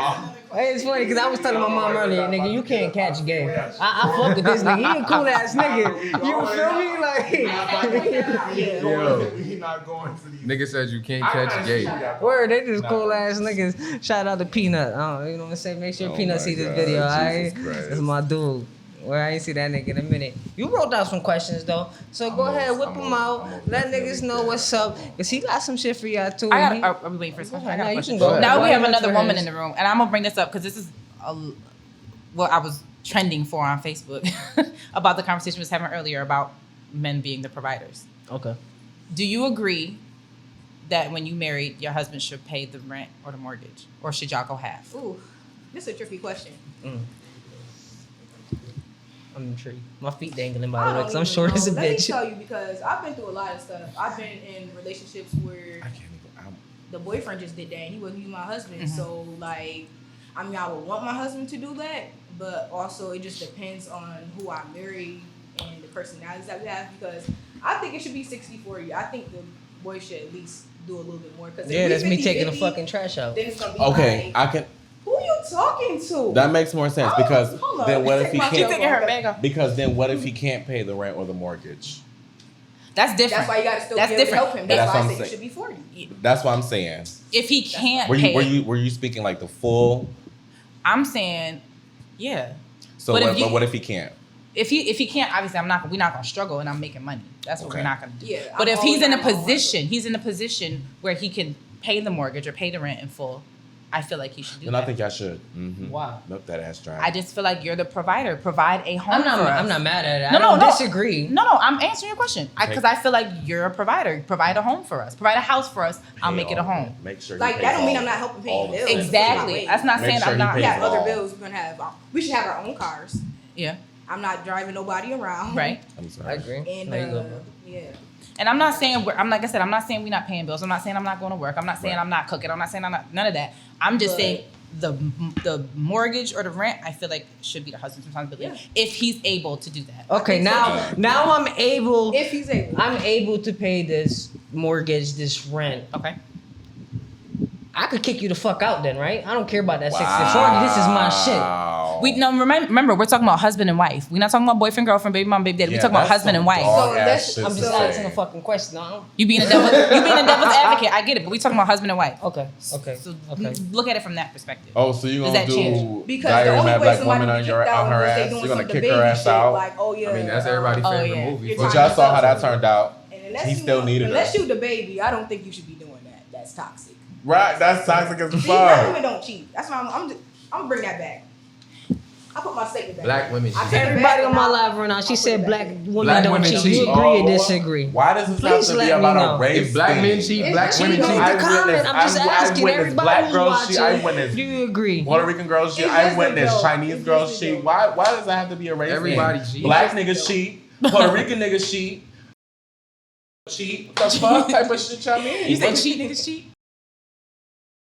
It's funny because I was telling my mom earlier, nigga, you can't catch gay. I fuck with this nigga. He a cool ass nigga. You feel me? Like, Yo, We not going to these. nigga said you can't catch gay. word, they just cool ass niggas. Shout out to Peanut. You know what I'm saying? Make sure Oh Peanut my see this God, video, Jesus alright? Christ. That's my dude. Well, I ain't see that nigga in a minute. You wrote down some questions though, so go ahead, whip them out. Let niggas know what's up, cause he got some shit for y'all too. I got. Are we waiting for his question? I got No, a you question. can go. Now Go we have ahead, another for woman his. in the room, and I'm gonna bring this up because this is what I was trending for on Facebook about the conversation we was having earlier about men being the providers. Okay. Do you agree that when you married, your husband should pay the rent or the mortgage, or should y'all go half? Ooh. This is a tricky question. I'm intrigued. My feet dangling by I the way, don't because I'm even short know. as a Let me bitch. tell you, because I've been through a lot of stuff. I've been in relationships where I can't even. the boyfriend just did that and he wasn't even my husband. So like, I mean, I would want my husband to do that, but also it just depends on who I marry and the personalities that we have, because I think it should be 60-40. I think the boy should at least do a little bit more. Yeah, that's me taking the fucking trash out. Then it's gonna be Okay, like, I can. who you talking to? That makes more sense because Hold on, then what take if he my can't? taking her bag off. Because then what if he can't pay the rent or the mortgage? That's different. That's why you gotta still That's be able to different. help him. But That's that's why I what I'm say it saying. should be 40. That's what I'm saying. If he can't Were pay, you speaking like the full? I'm saying, yeah. So But what, if you- but what if he can't? If he can't, obviously we're not gonna struggle, and I'm making money. That's what Okay. we're not gonna do. Yeah, but I'm if he's always in a on my own position where he can pay the mortgage or pay the rent in full, I feel like he should do Then that. I think y'all should. Wow. Milk that ass dry. I just feel like you're the provider. Provide a home for us. I'm not mad at it. No, I don't no. disagree. No, I'm answering your question. Because I feel like you're a provider. Provide a home for us. Provide a house for us. I'll Pay make it all a of home. it. Make sure. Like, he that pays don't mean all I'm not of it. helping pay All bills. of it. Exactly. That's not Make saying sure I'm he not. We pays have it all. other bills. We're gonna have. We should have our own cars. Yeah. I'm not driving nobody around. Right. I'm I sorry. agree. And There you go, bro. yeah. And I'm not saying I'm like I said, I'm not saying we're not paying bills. I'm not saying I'm not going to work. I'm not saying Right. I'm not cooking. I'm not saying I'm not none of that. I'm just But- saying the mortgage or the rent, I feel like should be the husband's responsibility Yeah. if he's able to do that. Okay, think so. now I'm able. If he's able. I'm able to pay this mortgage, this rent. Okay. I could kick you the fuck out then, right? I don't care about that 60-40. This is my shit. We no remember we're talking about husband and wife. We're not talking about boyfriend, girlfriend, baby mom, baby daddy. Yeah, we're talking about that's husband some and wife. dog So ass that's- shit I'm to just say. asking a fucking question. No? You being a devil's advocate. I get it, but we talking about husband and wife. Okay. So Okay. look at it from that perspective. Oh, so you Does gonna that change? do Because Diary the of a only Mad way Black somebody Woman be on kicked out her was they ass? doing You're gonna some kick baby her ass shit, out? like, oh yeah. I mean, that's everybody's Oh, favorite yeah. movie. You're But trying y'all to saw how tell that turned out. And unless He you, still needed her. Unless you the baby, I don't think you should be doing that. That's toxic. Right, that's toxic as See, black fuck. women don't cheat. That's why I'm gonna bring that back. I put my statement back. Black women I cheat. take it Everybody back on my and live right now, she I'll said put it black back. women Black don't women cheat. cheat. You agree or Oh, disagree? Why does this Please have to be let me about know. a race If black men thing? cheat, It's black cheating women on cheat. the Leave the comment. I'm just asking witnessed everybody black who's girls cheat. I watching. witnessed Do you agree? Puerto Rican girls cheat. It's I just a witnessed joke. Chinese It's girls just a cheat. joke. Why does that have to be a race Everybody thing? cheats. Black It's niggas just a cheat. Puerto Rican niggas cheat. Cheat. What the fuck type of shit y'all mean? You said What- cheat niggas cheat?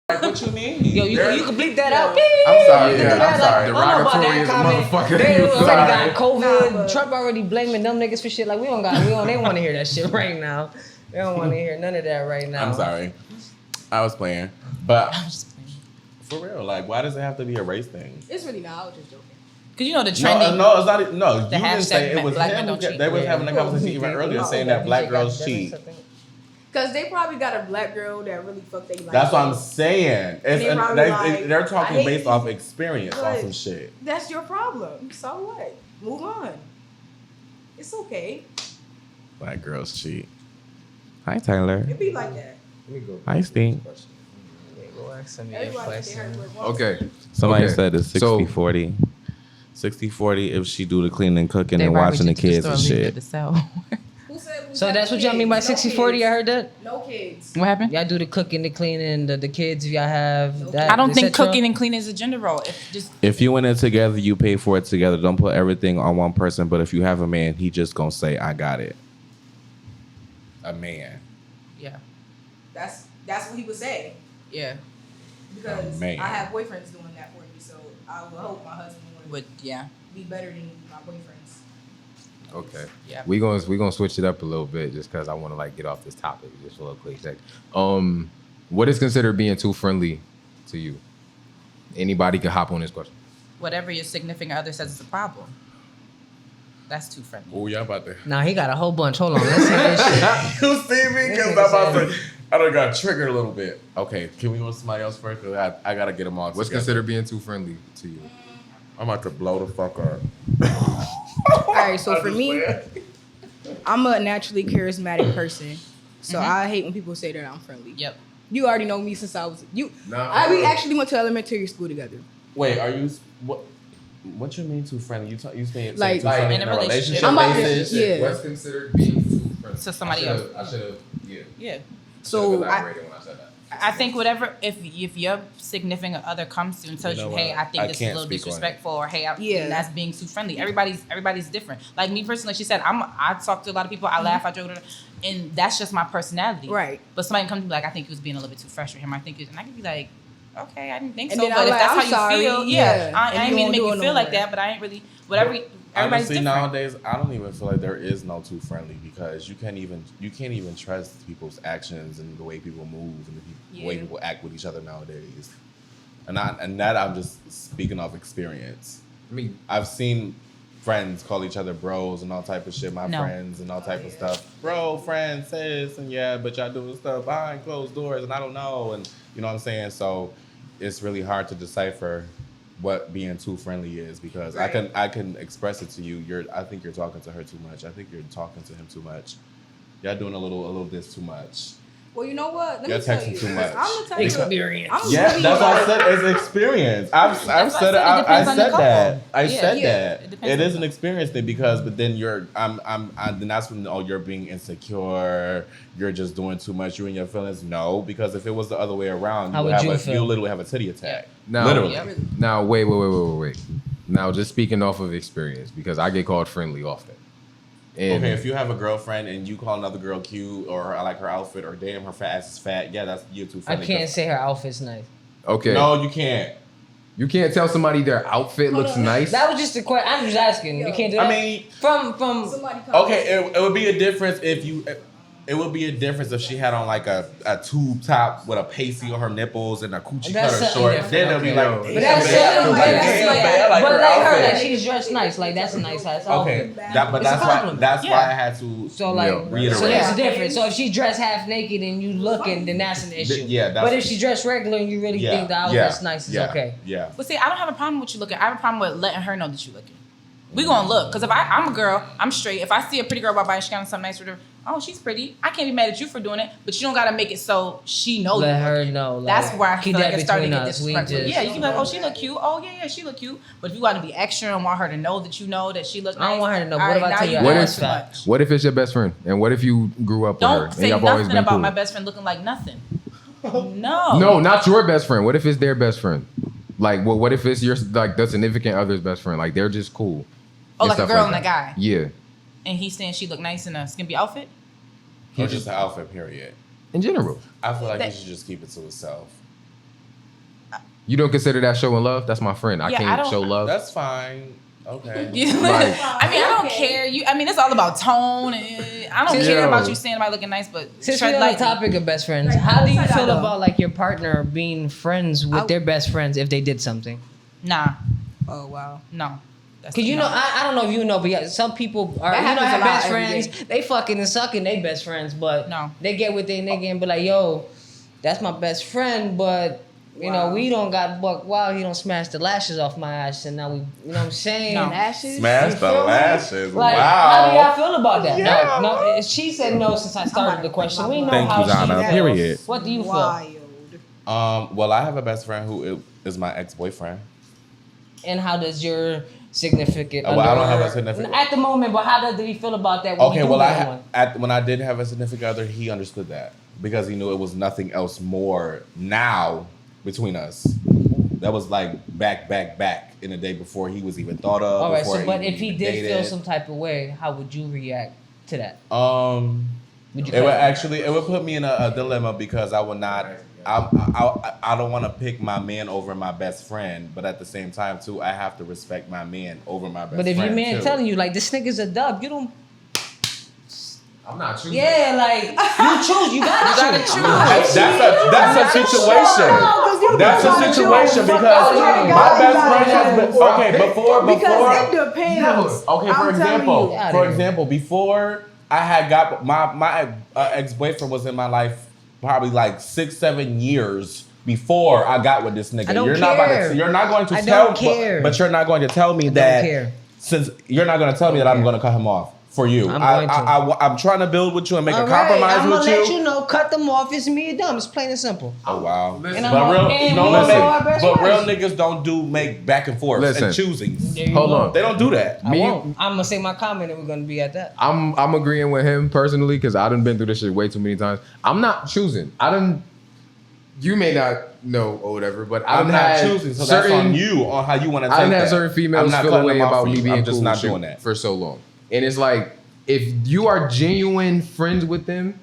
Like, what you mean? Yo, you There- can bleep that out. I'm sorry. Yeah, Yeah, I'm sorry. Derogatory as a motherfucker. They You already sorry. got COVID. Nah, but- Trump already blaming them niggas for shit. Like they don't want to hear that shit right now. They don't want to hear none of that right now. I'm sorry. I was playing. But for real, like, why does it have to be a race thing? It's really not. I was just joking. Because you know the trending. No, it's not. No, you The didn't say hashtag it was black men him. don't cheat. They was Yeah. having a conversation even earlier saying that black girls cheat. Cause they probably got a black girl that really fucked they life. That's what I'm up. saying. It's, They and probably like, they're I talking hate based you, off experience on but- some shit. That's your problem. So what? Move on. It's okay. Black girls cheat. Hi, Tyler. It be like that. Let me go. Hi, Stink. Go ask some of your Everybody they questions. heard what wrong. Okay. Somebody Okay. said it's So- 60-40. 60-40 if she do the cleaning and cooking They and robbed watching the you to the kids store and and leave it shit. at the cell. Who said we So have that's what y'all kids? mean by No 60-40? I kids. heard that. No kids. What happened? Y'all do the cooking, the cleaning, the kids. If y'all have that. I don't et think cetera? cooking and cleaning is a gender role. If just If you in it together, you pay for it together. Don't put everything on one person. But if you have a man, he just gonna say, "I got it." A man. yeah, That's what he would say. yeah, Because Man. I have boyfriends doing that for me. So I would hope my husband would yeah. be better than my boyfriends. Okay. Yeah. We gonna switch it up a little bit just because I want to like get off this topic just for a quick sec. What is considered being too friendly to you? Anybody can hop on this question. Whatever your significant other says is a problem. That's too friendly. Oh, y'all about to. Nah, he got a whole bunch. Hold on, let's hear this shit. You see me? Because I'm about to. I done got triggered a little bit. Okay, can we go with somebody else first? Cause I gotta get them all. What's together. considered being too friendly to you? I'm about to blow the fuck up. All right, so for me, I'm a naturally charismatic person. So I hate when people say that I'm friendly. Yep. You already know me since I was we Nah, actually went to elementary school together. Wait, are you what? What you mean too friendly? You saying Like- too friendly in a relationship. I'm about to- basis? yeah. What's considered being too friendly? To somebody I else. should have. Yeah. Yeah. So elaborated when I said that. I think whatever, if your significant other comes to you and tells You know you, hey, what? I think I this is can't a little speak on it. disrespectful, or hey, Yeah. that's being too friendly. Everybody's different. Like me personally, she said, I talk to a lot of people, I laugh, I joke, and that's just my personality. Right. But somebody comes to me like, I think you was being a little bit too fresh with him. I think you, and I can be like, okay, I didn't think And so. then But I'm if like, that's I'm how you sorry. feel, Yeah. I And ain't you mean to won't make do you it no feel like more. that. But I ain't really everybody's Honestly, different. nowadays I don't even feel like there is no too friendly because you can't even trust people's actions and the way people move and the way people act with each other nowadays. And that I'm just speaking of experience. I mean, I've seen friends call each other bros and all type of shit. My No. friends and all type of stuff. Bro, friend, sis, and yeah, but y'all doing stuff behind closed doors, and I don't know, and you know what I'm saying. So it's really hard to decipher what being too friendly is because I can express it to you. I think you're talking to her too much. I think you're talking to him too much. Y'all doing a little this too much. Well, you know what? Let You're me tell texting you. too much. I'm gonna tell you. Experience. I'm Yeah, really that's what I like- said. It's experience. I've That's why I said said it. it I depends on the said couple. that. I Yeah, said yeah. that. It depends It on is the an experience thing because, but then then that's when you're being insecure. You're just doing too much. You and your feelings. No, because if it was the other way around, How would you feel? you literally have a titty attack. now, Literally. Yep. now, wait. Now, just speaking off of experience, because I get called friendly often. And Okay, if you have a girlfriend and you call another girl cute or I like her outfit or damn her fat ass is fat, yeah, that's you're too I friendly. can't say her outfit's nice. okay, No, you can't. you can't tell somebody their outfit looks nice. That was just a question. I'm just asking. You can't do that. I mean, from Somebody call okay, it would be a difference if you. It would be a difference if she had on like a tube top with a pasty on her nipples and a coochie That's cutter something short. different. Then they'll be like, Okay. But that's damn, something like, different. damn, I like But her like her, outfit. like she's dressed nice. Like that's a nice ass Okay, outfit. but It's a that's why compliment. why I had to. So like, Yeah. so there's a Reiterate. difference. So if she dressed half naked and you looking, then that's an issue. Yeah, that's- But if she dressed regular and you really think the outfit's nice, it's okay. Yeah. But see, I don't have a problem with you looking. I have a problem with letting her know that you looking. We gonna look, cause if I'm a girl, I'm straight. If I see a pretty girl walk by and she got something nice with her, oh, she's pretty. I can't be mad at you for doing it, but you don't gotta make it so she knows. Let you her looking. know. Like, That's where I keep feel like that it started to between get us. We disrespectful. just- Yeah, you can be like, oh, she look cute. Oh yeah, she look cute. But if you want to be extra and want her to know that you know that she look nice, I don't want her to know. all What if I now tell you you I What doing if- ask too that? much? What if it's your best friend? And what if you grew up with her Don't and say y'all always nothing been about cool? my best friend looking like nothing. No. No, not your best friend. What if it's their best friend? Like, what if it's your like the significant other's best friend? Like, they're just cool. Oh, and like a stuff girl and a that. guy. Yeah, And he's saying she look nice in a skimpy outfit. Or just the outfit, period. in general. I feel like That- he should just keep it to himself. You don't consider that showing love? That's my friend. I Yeah, I can't don't- show love. That's fine. Okay. Like- I mean, I don't care. I mean, it's all about tone. I don't care Yo. about you saying somebody looking nice, but Since tread we're on the lightly. topic of best friends, Like, how do you outside feel though. about like your partner being friends with their best friends if they did something? Nah, Oh wow. no. That's Cause you no. know, I don't know if you know, but yeah, some people are That you know happens a have lot best every friends. They fucking and sucking they best friends, but No. they get with their nigga and be like, yo, that's my best friend, but you know Wow. we don't got buck. Wow, he don't smash the lashes off my ass, and now we, you know what I'm saying? No. Lashes. Smash You the feel me? lashes. Like, Wow. how do y'all feel about that? Yeah. No, she said no since I started the question. We know Thank how you, Zana. she feels. Period. What do you feel? Wild. Well, I have a best friend who is my ex-boyfriend. And how does your significant? Well, I don't have a other- significant- at the moment, but how do you feel about that? When Okay, you do well, get one? when I did have a significant other, he understood that because he knew it was nothing else more now between us. That was like back in the day before he was even thought of. All right, before so but if he even did feel dated. some type of way, how would you react to that? Would you? It would actually it would put me in a dilemma because I would not. I don't want to pick my man over my best friend, but at the same time too, I have to respect my man over my best friend. But if your man too. telling you like this nigga's a dub, you don't. I'm not choosing. Yeah, like you choose. You gotta choose. That's a situation. That's a situation because my best friend has been okay before. Because it depends. Okay, I'm for telling example, you. before I had got my ex-boyfriend was in my life probably like 6-7 years before I got with this nigga. I don't you're care. You're not going to I tell don't care. but you're not going to tell me don't that care. since you're not going to tell me that I'm going to cut him off for you. I'm going to. I'm trying to build with you and make All a right, compromise I'm with gonna let you know. Cut them off. It's me and them. It's plain and simple. Oh wow! Listen. And But I'm real, and no, we but also our best real friends. niggas don't make back and forth Listen. and choosing. There you Hold go. on. They don't do that. I Me- won't. I'm gonna say my comment, and we're gonna be at that. I'm agreeing with him personally because I done been through this shit way too many times. I'm not choosing. you may not know or whatever, but I'm not had choosing, so certain, that's on you on how you want to take I've that. had certain females I'm not feel cutting away them off about for me you. being I'm just cool not with you doing that. for so long. And it's like, if you are genuine friends with them,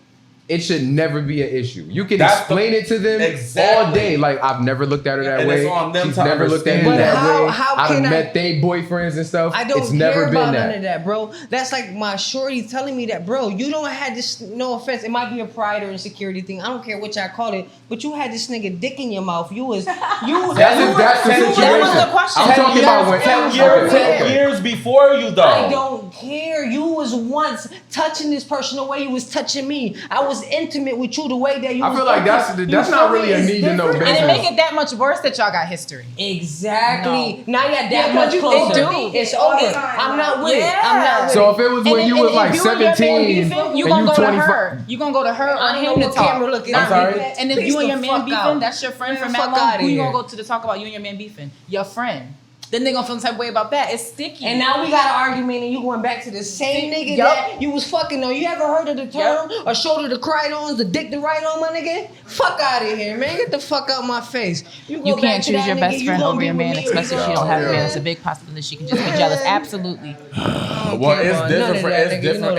it should never be an issue. You can That's explain it to them all day. Like, I've never looked at her that And way. it's on them She's to never looked at me understand. that But way. how I've can I- met they boyfriends and stuff. I don't It's never care been about that. none of that, bro. That's like my shorty telling me that, bro, you don't have this, no offense, it might be a pride or insecurity thing. I don't care what y'all call it, but you had this nigga dick in your mouth. You was, That's the situation. That was the question. I'm talking about when 10 years before you, though. I don't care. You was once touching this person the way you was touching me. I was intimate with you the way that you I was feel like that's not really a need to know And business. it make it that much worse that y'all got history. Exactly. No. Now you're that Yeah, much but closer. it do. It's All the over. time. I'm not with Yeah. it. I'm not with So it. if it was when you was like if you and your man 17 beefing, you and gonna you go to 25. her. You gonna go to her I or don't know him to what talk. camera looking Not at. sorry? me. And if Peace you and the your man fuck beefing, out. that's your friend Man, from fuck that long. outta Who you here. gonna go to talk about you and your man beefing? Your friend. Then they gonna feel the type of way about that. It's sticky. And now we got an argument and you going back to the same nigga Yup. that you was fucking on. You ever heard of the term, a shoulder to cry on, the dick to ride on, my nigga? Fuck out of here, man. Get the fuck out my face. you go back can't to choose that your nigga, best you friend gonna over be your with man, me or especially you if she don't gonna- have a man. Yeah. It's a big possibility she can just be jealous. Absolutely. Well, it's different for it's different.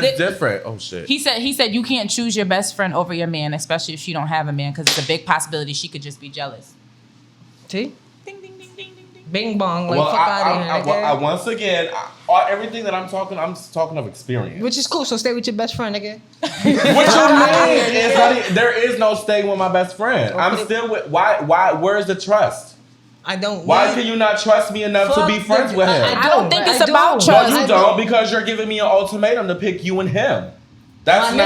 It's different. Oh shit. He said you can't choose your best friend over your man, especially if she don't have a man, because it's a big possibility she could just be jealous. See? Ding ding ding ding ding ding. Bing bong, like Well, fuck out of here, nigga. once again, everything that I'm talking of experience. Which is cool, so stay with your best friend, nigga. What you mean? There is no staying with my best friend. I'm Okay. still with. Why? Where's the trust? I don't Why need- can you not trust me enough to be Fuck friends the- with him? I don't think it's about don't. trust. No, you I don't, because you're giving me an ultimatum to pick you and him. That's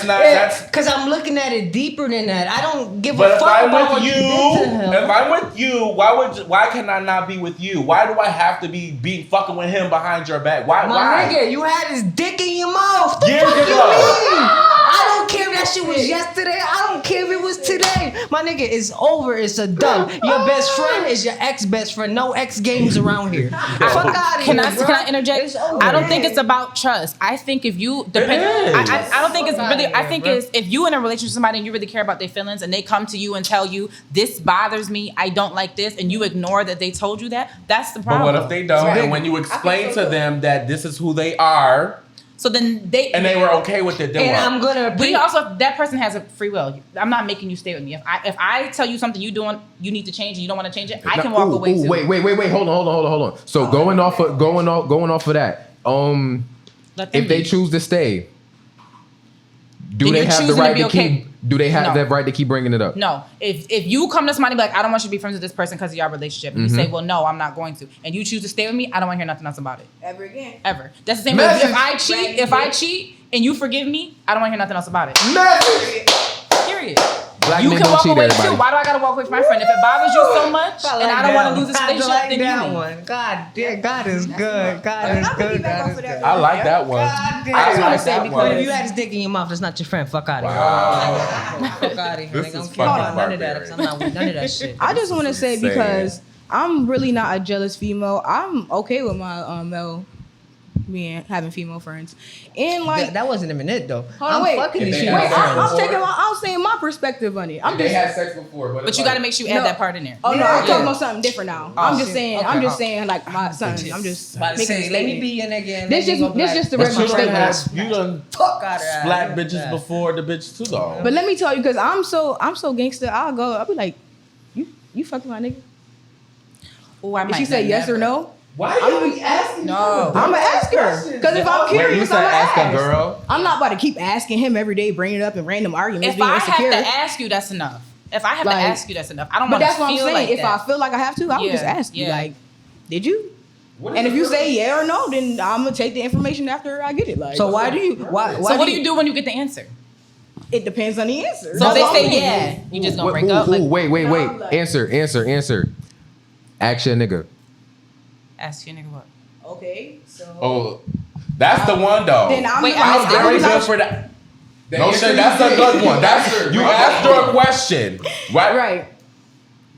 that's. Because I'm looking at it deeper than that. I don't give But a if fuck I'm about what with you you, did to him. if I'm with you, why can I not be with you? Why do I have to be fucking with him behind your back? Why? My nigga, you had his dick in your mouth. The Years fuck you ago. mean? I don't care if that shit was yesterday. I don't care if it was today. My nigga, it's over. It's a done. Your best friend is your ex-best friend. No ex games around here. Fuck out of here. Can I interject? It's over. I don't think it's about trust. I think if you depend, is. I don't think it's Fuck really. outta I here, think bro. it's if you in a relationship with somebody and you really care about their feelings and they come to you and tell you this bothers me, I don't like this, and you ignore that they told you that. That's the But problem. what if they don't? Right. And when you explain to them that this is who they are, So then they and they were okay with it, then And what? I'm gonna But you also, that person has a free will. I'm not making you stay with me. If I tell you something you need to change and you don't want to change it, I can walk away too. Wait. Hold on. So going off of that, Let them if they be. choose to stay, do Then they you're have the choosing to right be to okay. keep? Do they have No. that right to keep bringing it up? No, if you come to somebody and be like, I don't want you to be friends with this person because of your relationship, and you say, well, no, I'm not going to, and you choose to stay with me, I don't want to hear nothing else about it. Ever again. Ever. That's the same way. Message. If I cheat and you forgive me, I don't want to hear nothing else about it. Message. Period. Black You men can don't walk cheat, away everybody. too. Why do I gotta walk away from my friend? If it bothers you so much and I don't want to lose this relationship, then you leave. one. God damn, God is good. God is I'm good. back God off is of good. that. I like that one. God damn. I just I want like to say that because But one. if you had his dick in your mouth, that's not your friend. Fuck out of here. Wow. Fuck out of here. This Nigga. I is don't care about fucking none of that. 'Cause I'm not with none of that shit. I just want to say insane. because I'm really not a jealous female. I'm okay with my male being having female friends, and like That wasn't even it though. Hold on, I'm wait. fucking If these they female had friends. sex before- I'm saying my perspective on it. I'm They just. had sex before, But you got to make sure you add No. that part in there. Oh no, Yeah. I'm talking about something different now. I'm just shit. saying. Okay. I'm just saying like my son. I'm just About to making say, a let me statement. be your nigga. And This then just- you this gonna just be the like, regular "That's my statement. friend." You done Fuck out of that. splat I did bitches that. before the bitch too, though. But let me tell you, because I'm so gangster. I'll be like, you fucking my nigga. Oh, I If might she say not yes or never. no, Why are you asking? No. I'm gonna ask her. Because if I'm Wait, you curious, said I'm gonna ask a ask. girl? I'm not about to keep asking him every day, bringing it up in random arguments, If being I insecure. have to ask you, that's enough. If I have Like- to ask you, that's enough. I don't But want to that's what I'm feel saying. like If that. I feel like I have to, I would just Yeah, ask you. yeah. Like, did you? And if you say yeah or no, then I'm gonna take the information after I get it. Like, So why do you? Why? So what do you do when you get the answer? It depends on the answer. So if That's they all say I'm saying. yeah, you just gonna break Ooh, up. Like, wait. No, I'm like- Answer. Ask your nigga. ask your nigga what? Okay, so Oh, that's the one though. then I'm Wait, like, I'm very I'm good not- for that. No shit, that's a good one. That's you asked her a question, right? right.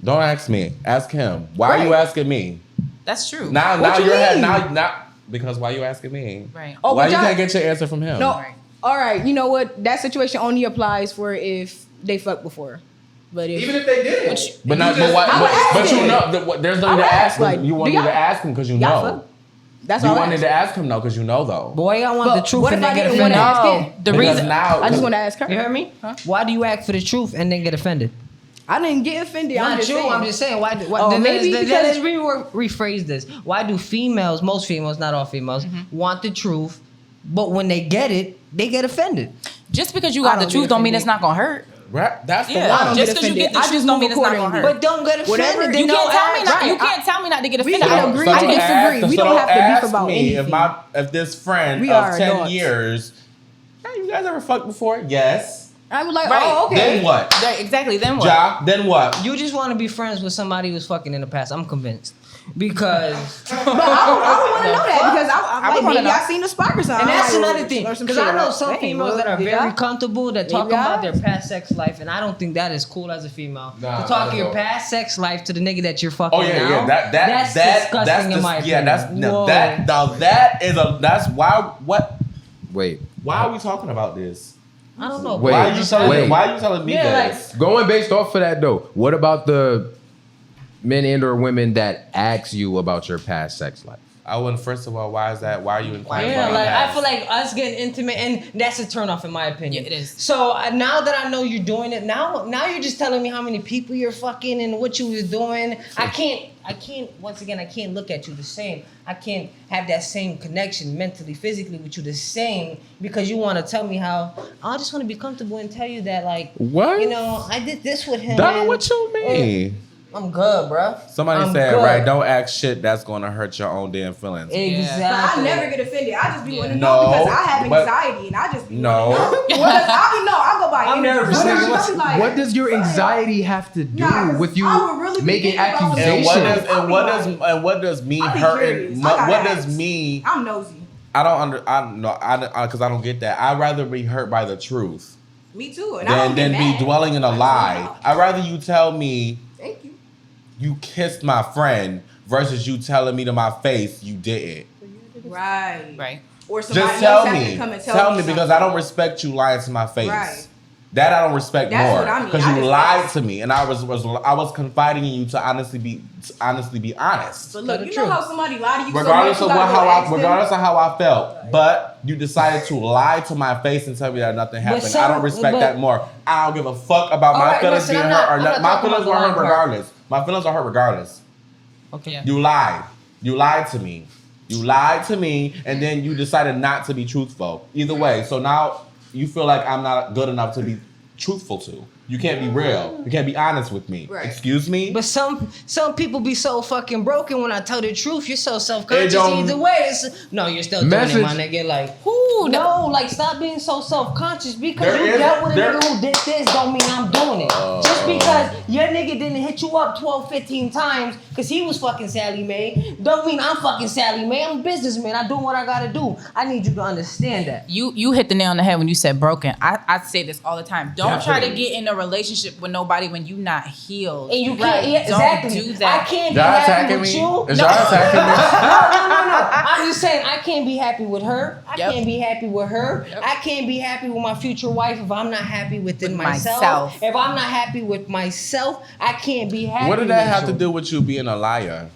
Don't ask me. Ask him. Why are you Right. asking me? That's true. Now What you you're mean? now because why you asking me? Right. Oh, Why but you y'all- can't get your answer from him? No. Right. All right. You know what? That situation only applies for if they fucked before. But if, Even if they didn't. But I would ask you him. know, there's nothing I would to ask, ask like, him. You do wanted y'all- to ask him because you y'all know. fuck? That's You all I wanted asked. to ask him though because you know though. But why y'all want But the truth what and if I then get didn't want offended? to ask him? The Because reason now I just want to ask her. You heard me? Huh? Why do you ask for the truth and then get offended? I didn't get offended. I'm Not just you. saying. I'm just saying. Why? Oh, maybe because- let's rephrase this. Why do females, most females, not all females, want the truth, but when they get it, they get offended? just because you I got the don't truth get don't mean offended. it's not gonna hurt. Right? That's the Yeah, I one. don't just get because you get the offended. I truth just don't mean move it's not gonna accordingly. hurt. But don't get offended. Whatever- Then You can't tell me not. Right. You can't tell me not to get We offended. can I- agree So to don't disagree. ask- We so don't have to beef ask about me anything. if this friend We of are 10 adults. years. Hey, you guys ever fucked before? Yes. I was like, Right. oh, okay. Then what? Right, exactly. Then what? Ja, then what? You just want to be friends with somebody who's fucking in the past. I'm convinced. Because But I don't want to know that because I like, would wanna maybe know. I seen the spark or something. and that's I'm like, another thing. or some Because I shit. know some Dang, females well, that are did very y'all? comfortable that talk Maybe about I- their past sex life, and I don't think that is cool as a female. Nah, to talk not your at all. past sex life to the nigga that you're fucking Oh yeah, now. yeah. That's disgusting in my opinion. Whoa. That's why. What? Wait. Why are we talking about this? I don't know. Wait, Why are you telling wait. me? Why are you telling me Yeah, this? Going based off of that though, what about the men and or women that ask you about your past sex life? I wouldn't. First of all, why is that? Why are you inquiring Yeah, about my like I past? feel like us getting intimate, and that's a turnoff in my opinion. Yeah, it is. So now that I know you're doing it, now you're just telling me how many people you're fucking and what you was doing. I can't. Once again, I can't look at you the same. I can't have that same connection mentally, physically with you the same because you want to tell me how. I just want to be comfortable and tell you that, like, What? you know, I did this with him. Dog, and- what you mean? I'm good, bro. Somebody I'm said, good. right? Don't act shit. That's gonna hurt your own damn feelings. Exactly. But I never get offended. I just be Yeah. wanting to know because No, I have but- anxiety and I just be No. wanting to know. Because I go by I'm energy. nervous. Whatever, What's- I be like, What does your anxiety have to do Nah, 'cause with you I would really be making thinking about some accusations? shit. What does me I be hurting? curious. I gotta What does ask. me? I'm nosy. I because I don't get that. I'd rather be hurt by the truth Me too. And I don't than get be mad. dwelling in a I just lie. wanna know. I'd rather you tell me Thank you. you kissed my friend versus you telling me to my face you didn't. Right. Right. Or somebody Just tell else has me. to come and Tell me something. because I don't respect you lying to my face. Right. That I don't respect That's more what I mean. because I you just lied asked. to me, and I was confiding in you to honestly be honest. But look, Tell the you truth. know how somebody lie to you Regardless so of much, you what, gotta go ask them? regardless of how I felt, but you decided to lie to my face and tell me that nothing happened. I some- don't respect but- that more. I don't give a fuck about All my right, feelings listen, being I'm hurt not- or I'm not. not My talking feelings about were the hurt lying part. regardless. My feelings are hurt regardless. Okay. Yeah. You lied. You lied to me. You lied to me, and then you decided not to be truthful. Either way, so now you feel like I'm not good enough to be truthful to. You can't be real. You can't be honest with me. Right. Excuse me? But some people be so fucking broken when I tell the truth. You're so self-conscious It don't- either way. No, you're still doing Message- it, my nigga. Like, whoo, no, like stop being so self-conscious because There you is- dealt with a there- nigga who did this don't mean I'm doing it. Just because your nigga didn't hit you up 12, 15 times because he was fucking Sally Mae, don't mean I'm fucking Sally Mae. I'm a businessman. I'm doing what I gotta do. I need you to understand that. You hit the nail on the head when you said broken. I say this all the time. Don't try to Definitely. get in a relationship with nobody when you not healed. And you can't, Right. yeah, Don't exactly. do that. I can't be Y'all happy attacking with me? you. Is y'all attacking me? No. I'm just saying I can't be happy with her. I Yep. can't be happy with her. Yep. I can't be happy with my future wife if I'm not happy within With myself. myself. If I'm not happy with myself, I can't be happy. What did that with have to you. do with you being a liar?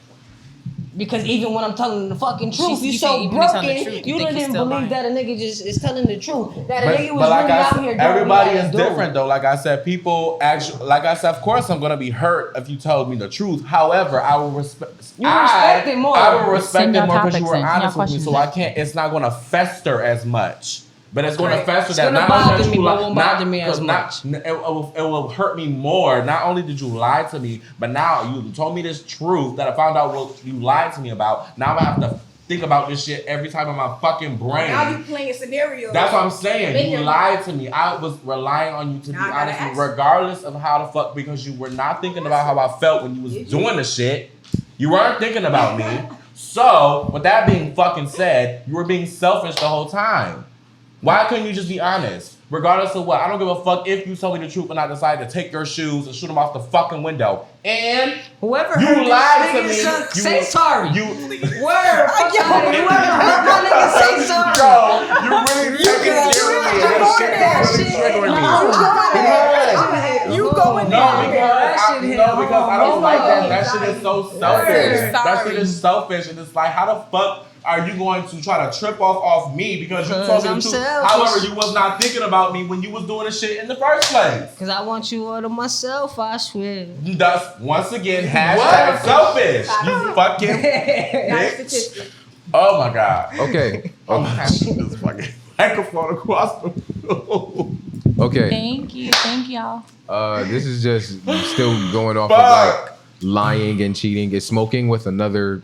Because even when I'm telling the fucking truth, you you so think even when he's telling the broken, truth, you you think don't he's even still believe lying. that a nigga just is telling the truth. That a But, nigga was but like really I out said, here doing everybody what he is had to do. different though. Like I said, people actually, like I said, of course I'm gonna be hurt if you told me the truth. However, I will respect. You respect it more. I will respect Send it y'all more because you topics were in. Y'all honest with me. questions So in. I can't. It's not gonna fester as much. But it's going to Right. fester It's that gonna not only bother that me, you but li- won't not- bother me as 'cause not- much. it will hurt me more. Not only did you lie to me, but now you told me this truth that I found out what you lied to me about. Now I have to think about this shit every time in my fucking brain. Now you playing scenarios. That's what I'm saying. Make You them- lied to me. I was relying on you to Now be I gotta honest, with me, ask. regardless of how the fuck, because you were not thinking about how I felt when you was doing the shit. You weren't thinking about me. So, with that being fucking said, you were being selfish the whole time. Why couldn't you just be honest? Regardless of what. I don't give a fuck if you tell me the truth and I decide to take your shoes and shoot them off the fucking window. And whoever you heard lied to this me. nigga, say sorry. You Word. Fuck out of here. Whoever heard my nigga say sorry. Yo, you really taking it seriously. That shit really triggering me. You going No, there. because I don't like that. That shit is so selfish. Sorry. That shit is selfish, and it's like, how the fuck are you going to try to trip off me because you told me the truth? However, you was not thinking about me when you was doing the shit in the first place. Cause I want you all to myself, I swear. Thus, once again, hashtag selfish. You fucking bitch. Oh my god. Okay. This fucking microphone across the room. Okay. Thank you, y'all. This is just still going off Fuck. of like lying and cheating. Is smoking with another,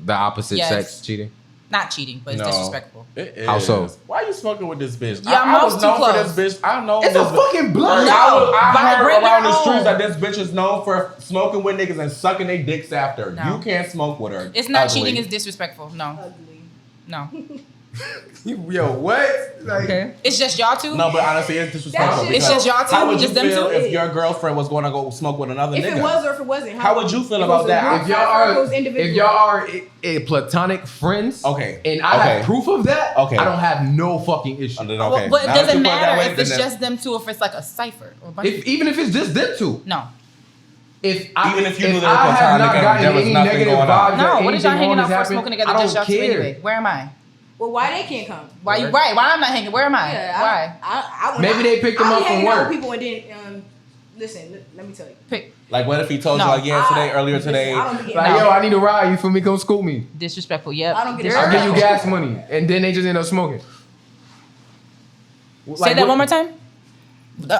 the opposite Yes. sex cheating? Not cheating, but it's No. disrespectful. It is. How so? Why are you smoking with this bitch? Yeah, I was mouth's known too for close. this bitch. I know It's this a fucking blunt. No. I heard Bring it around the on. streets that this bitch is known for smoking with niggas and sucking their dicks after. No. You can't smoke with her. It's not Ugly. cheating, it's disrespectful. No. Ugly. No. Yo, what? Like, Okay. It's just y'all two? No, but honestly, it's disrespectful. That shit- It's just y'all two, How would you just them feel two? if your girlfriend was going to go smoke with another If nigga? it was or if it wasn't. How would you feel if it about was a that? group if y'all or are if it was individual. if y'all are a platonic friends, Okay. and I Okay. have proof of that, Okay. I don't have no fucking issue. Okay. Well, but it Now that you doesn't put it that matter way, if it's then just them two, if it's like a cipher or a bunch of Even if it's just them two. No. Even if you knew they were I have platonic not and gotten there was any nothing negative going on. vibes or No, what is y'all anything hanging wrong out has for happened, smoking together I don't just y'all two care. anyway? Where am I? Well, why they can't come? Why you right? Why I'm not hanging? Where am I? Yeah, Why? Maybe they picked them I up be from hanging out work. with people and then listen. Let me tell you. Pick Like, what if he told No. you, like, yeah, today, earlier Listen, today? I don't be getting Like, No. yo, I need a ride. You feel me? Come scoop me. disrespectful. Yep. I don't get it. I'll give you Disrespectful. gas money, and then they just end up smoking. Say that one more time.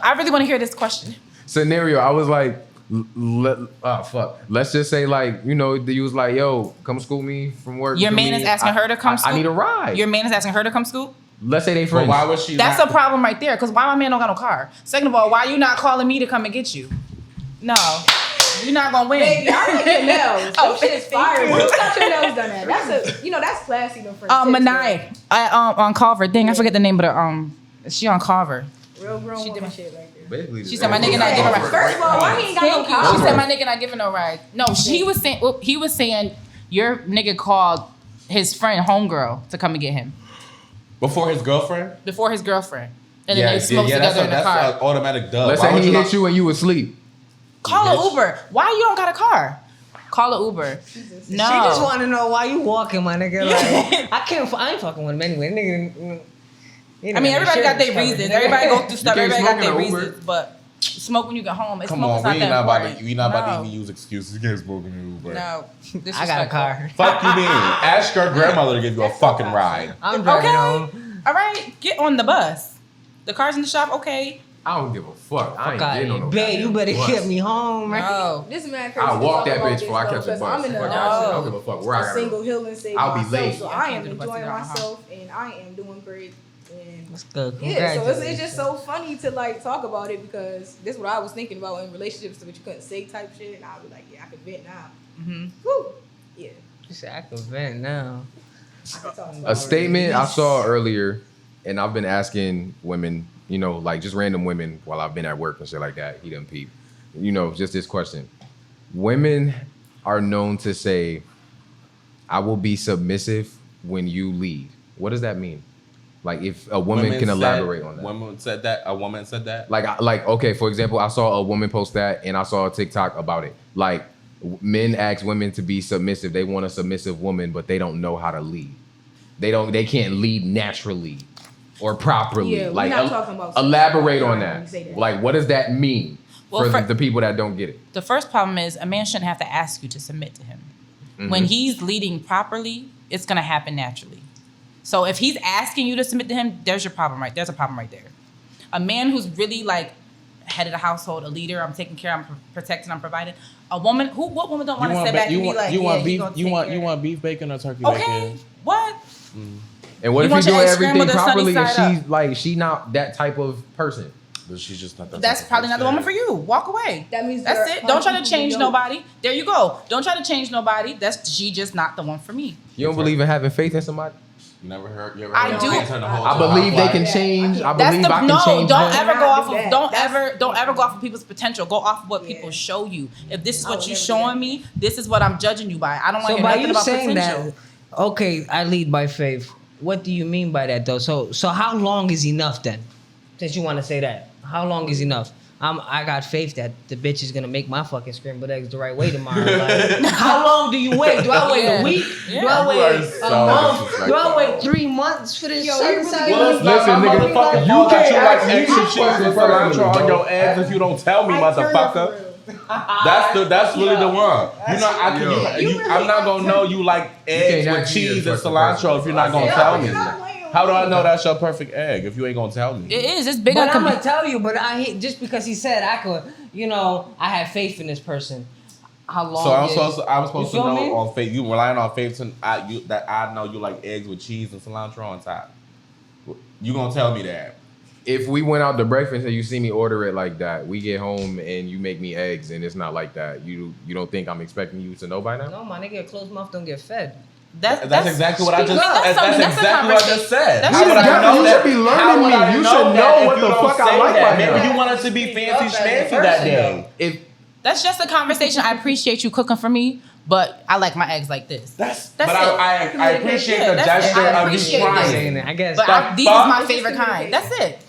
I really want to hear this question. Scenario. I was like, fuck. Let's just say, like, you was like, yo, come scoop me from work. Your You feel man me? is asking her to come I scoop? need a ride. Your man is asking her to come scoop? Let's say they But friends. why was she That's not- a problem right there. Because why my man don't got no car? Second of all, why you not calling me to come and get you? No. You're not going to win. Baby, I like your nails. Oh, That shit is thank fire. you. Where you got your nails done at? That's classy though. For Maniac. On Carver. Dang, I forget the name of the, she on Carver. real grown She woman did shit right there. Basically, She said my nigga not giving a ride. First of all, why he ain't got no Thank you. car? She said my nigga not giving no ride. No, he was saying your nigga called his friend homegirl to come and get him Before his girlfriend? before his girlfriend, and then they smoked that's together in the car. That's an automatic dub. Let's Why say would he you hit you and you asleep. Call bitch. an Uber. Why you don't got a car? Call an Uber. No. She just want to know why you walking, my nigga. Like, I ain't fucking with him anyway. Nigga. I mean, everybody got their reasons. Everybody go through stuff. You can't Everybody got smoke their in an Uber. reasons. But smoke when you get home. Come Smoke is on, we not not that about important. to No. even use excuses. You can't smoke in an Uber. No. I got a car. Fuck you mean? Ask your grandmother to give you a fucking ride. I'm driving Okay. home. All right. Get on the bus. The car's in the shop. Okay. I don't give a fuck. I ain't Fuck out getting on of no here. Babe, you better bus. get me home, right? No. This man crazy. I walked to that talk bitch about before I this, catch the though, bus. 'cause I'm in Fuck a, that shit. I don't give a fuck where I a gotta single go. hill and save I'll be myself, late. so Yeah, I I can't am do the bus enjoying either, uh-huh. myself and I am doing great. And Let's go. yeah, so it's just so funny to like talk about it because this is what I was thinking about in relationships, but you couldn't say type shit, and I was like, yeah, I could vent now. Mm-hmm. Woo, yeah, You said I can vent now. I could talk A about it. statement I saw earlier, and I've been asking women, like just random women while I've been at work and shit like that. He done peep. Just this question. Women are known to say, I will be submissive when you lead. What does that mean? Like if a woman can elaborate on that. Women said that. A woman said that. Like, okay, for example, I saw a woman post that and I saw a TikTok about it. Like men ask women to be submissive. They want a submissive woman, but they don't know how to lead. They can't lead naturally or properly. Yeah, we're like not talking about elaborate on when that. you say that. Like what does that mean Well, for for- the people that don't get it? The first problem is a man shouldn't have to ask you to submit to him. When he's leading properly, it's gonna happen naturally. So if he's asking you to submit to him, there's your problem right. There's a problem right there. A man who's really like head of the household, a leader, I'm taking care, I'm protecting, I'm providing. A woman what woman don't want to sit back and be like, you want yeah, beef? he gonna You take want care. you want beef bacon or turkey Okay, bacon? what? And what You if want he's your doing eggs everything scrambled or sunny properly and side up? she not that type of person? But she's just not. That That's type of probably not the person. woman for you. Walk away. That means That's there it. are Don't try to people change who don't. nobody. There you go. Don't try to change nobody. She just not the one for me. You don't believe in having faith in somebody? You never heard? You ever I heard do. turn the whole I to believe they housewife? can change. I That's believe I can no. change. Don't them. ever go off do of. that. Don't ever go off of people's potential. Go off of what people show you. If this is I what would you're never do showing that. me, this is what I'm judging you by. I don't want to So hear by nothing you about saying potential. that, okay, I lead by faith. What do you mean by that though? So how long is enough then? Since you want to say that, how long is enough? I got faith that the bitch is gonna make my fucking scrambled eggs the right way tomorrow. Like, how long do you wait? Do I wait a week? Yeah. Do I You wait are a so month? disrespectful. Do I wait 3 months for this? Yo, certain you really size? get- Well, it's not Listen, my nigga, motherfucking you fault that can't you like ask me extra questions cheese and personally, cilantro on bro. your eggs if you don't tell me, motherfucker. That's really the one. You know, I'm not gonna know you like eggs can't with ask me cheese a and question cilantro if you're not gonna Yeah, tell me. stop playing with How do I me. know that's your perfect egg if you ain't gonna tell me? It is. It's big But on I'm gonna tell you. But just because he said I could, I have faith in this person. How long? So I'm is- supposed to you feel know me? on faith. You relying on faith that I know you like eggs with cheese and cilantro on top. You gonna tell me that? If we went out to breakfast and you see me order it like that, we get home and you make me eggs and it's not like that. You don't think I'm expecting you to know by now? No, my nigga, a closed mouth don't get fed. That's exactly what I just. speak up. That's exactly what I just said. That's How would I exactly- know you that? should be learning How would me. I You know should that know if what you the don't fuck I say like that? by Maybe now. you wanted to be Speak fancy up as a schmancy person, that day. If That's just a conversation. I appreciate you cooking for me, but I like my eggs like this. But it. I appreciate the that's it. gesture I of you appreciate trying. this. I guess. But these is fuck? my favorite kind. That's it.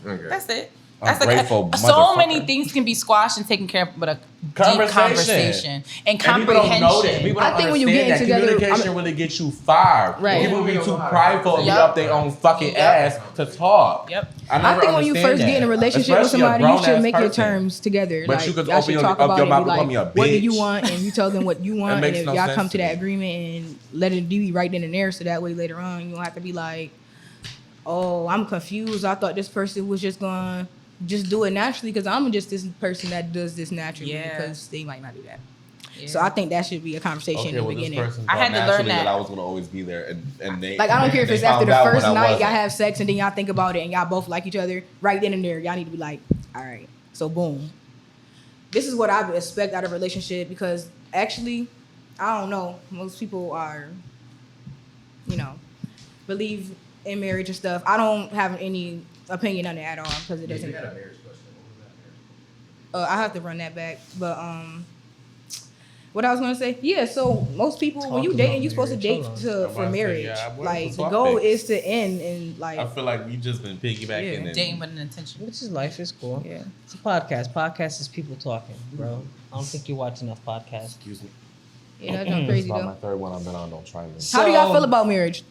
okay. That's it. Ungrateful So motherfucker. many things can be squashed and taken care of, but a deep Conversation. conversation and And people don't know that. comprehension. People I don't think when you understand get that together- communication really gets you fired. Right. People be too prideful and be Yup. up their own fucking ass to talk. Yep. I never think when you understand first get in a that. relationship with Especially a somebody, you should grown-ass make your person. terms together. But Like, you could y'all open should your- talk up about your it. mouth And be and call like, me a what do you bitch. want? And you tell them what you want. makes And if no y'all sense come to to that me. agreement and let it be right then and there, so that way later on you don't have to be like, oh, I'm confused. I thought this person was just gonna just do it naturally because I'm just this person that does this naturally Yeah. because they might not do that. Yeah. So I think that should be a conversation in the beginning. I had to learn naturally that. I was gonna always be there, and they Like, I don't care if they it's after found the out when first I night y'all wasn't. have sex and then y'all think about it and y'all both like each other. Right then and there, y'all need to be like, all right, so boom. This is what I would expect out of a relationship because actually, I don't know. Most people are, believe in marriage and stuff. I don't have any opinion on it at all because it doesn't. I have to run that back, but what I was gonna say, yeah. So most people, when you Talk dating, about you're supposed to marriage. date Hold to I'm for about to say, marriage. yeah, what Like was the our goal fix? is to end and like. I feel like we just been piggybacking Yeah. and Dating with an intention. Which is life. It's cool. Yeah. It's a podcast. Podcast is people talking, bro. I don't think you watch enough podcasts. Excuse me. Yeah, that's kind of crazy It's not my though. third one I've been on. Don't try me. How do y'all So- feel about marriage?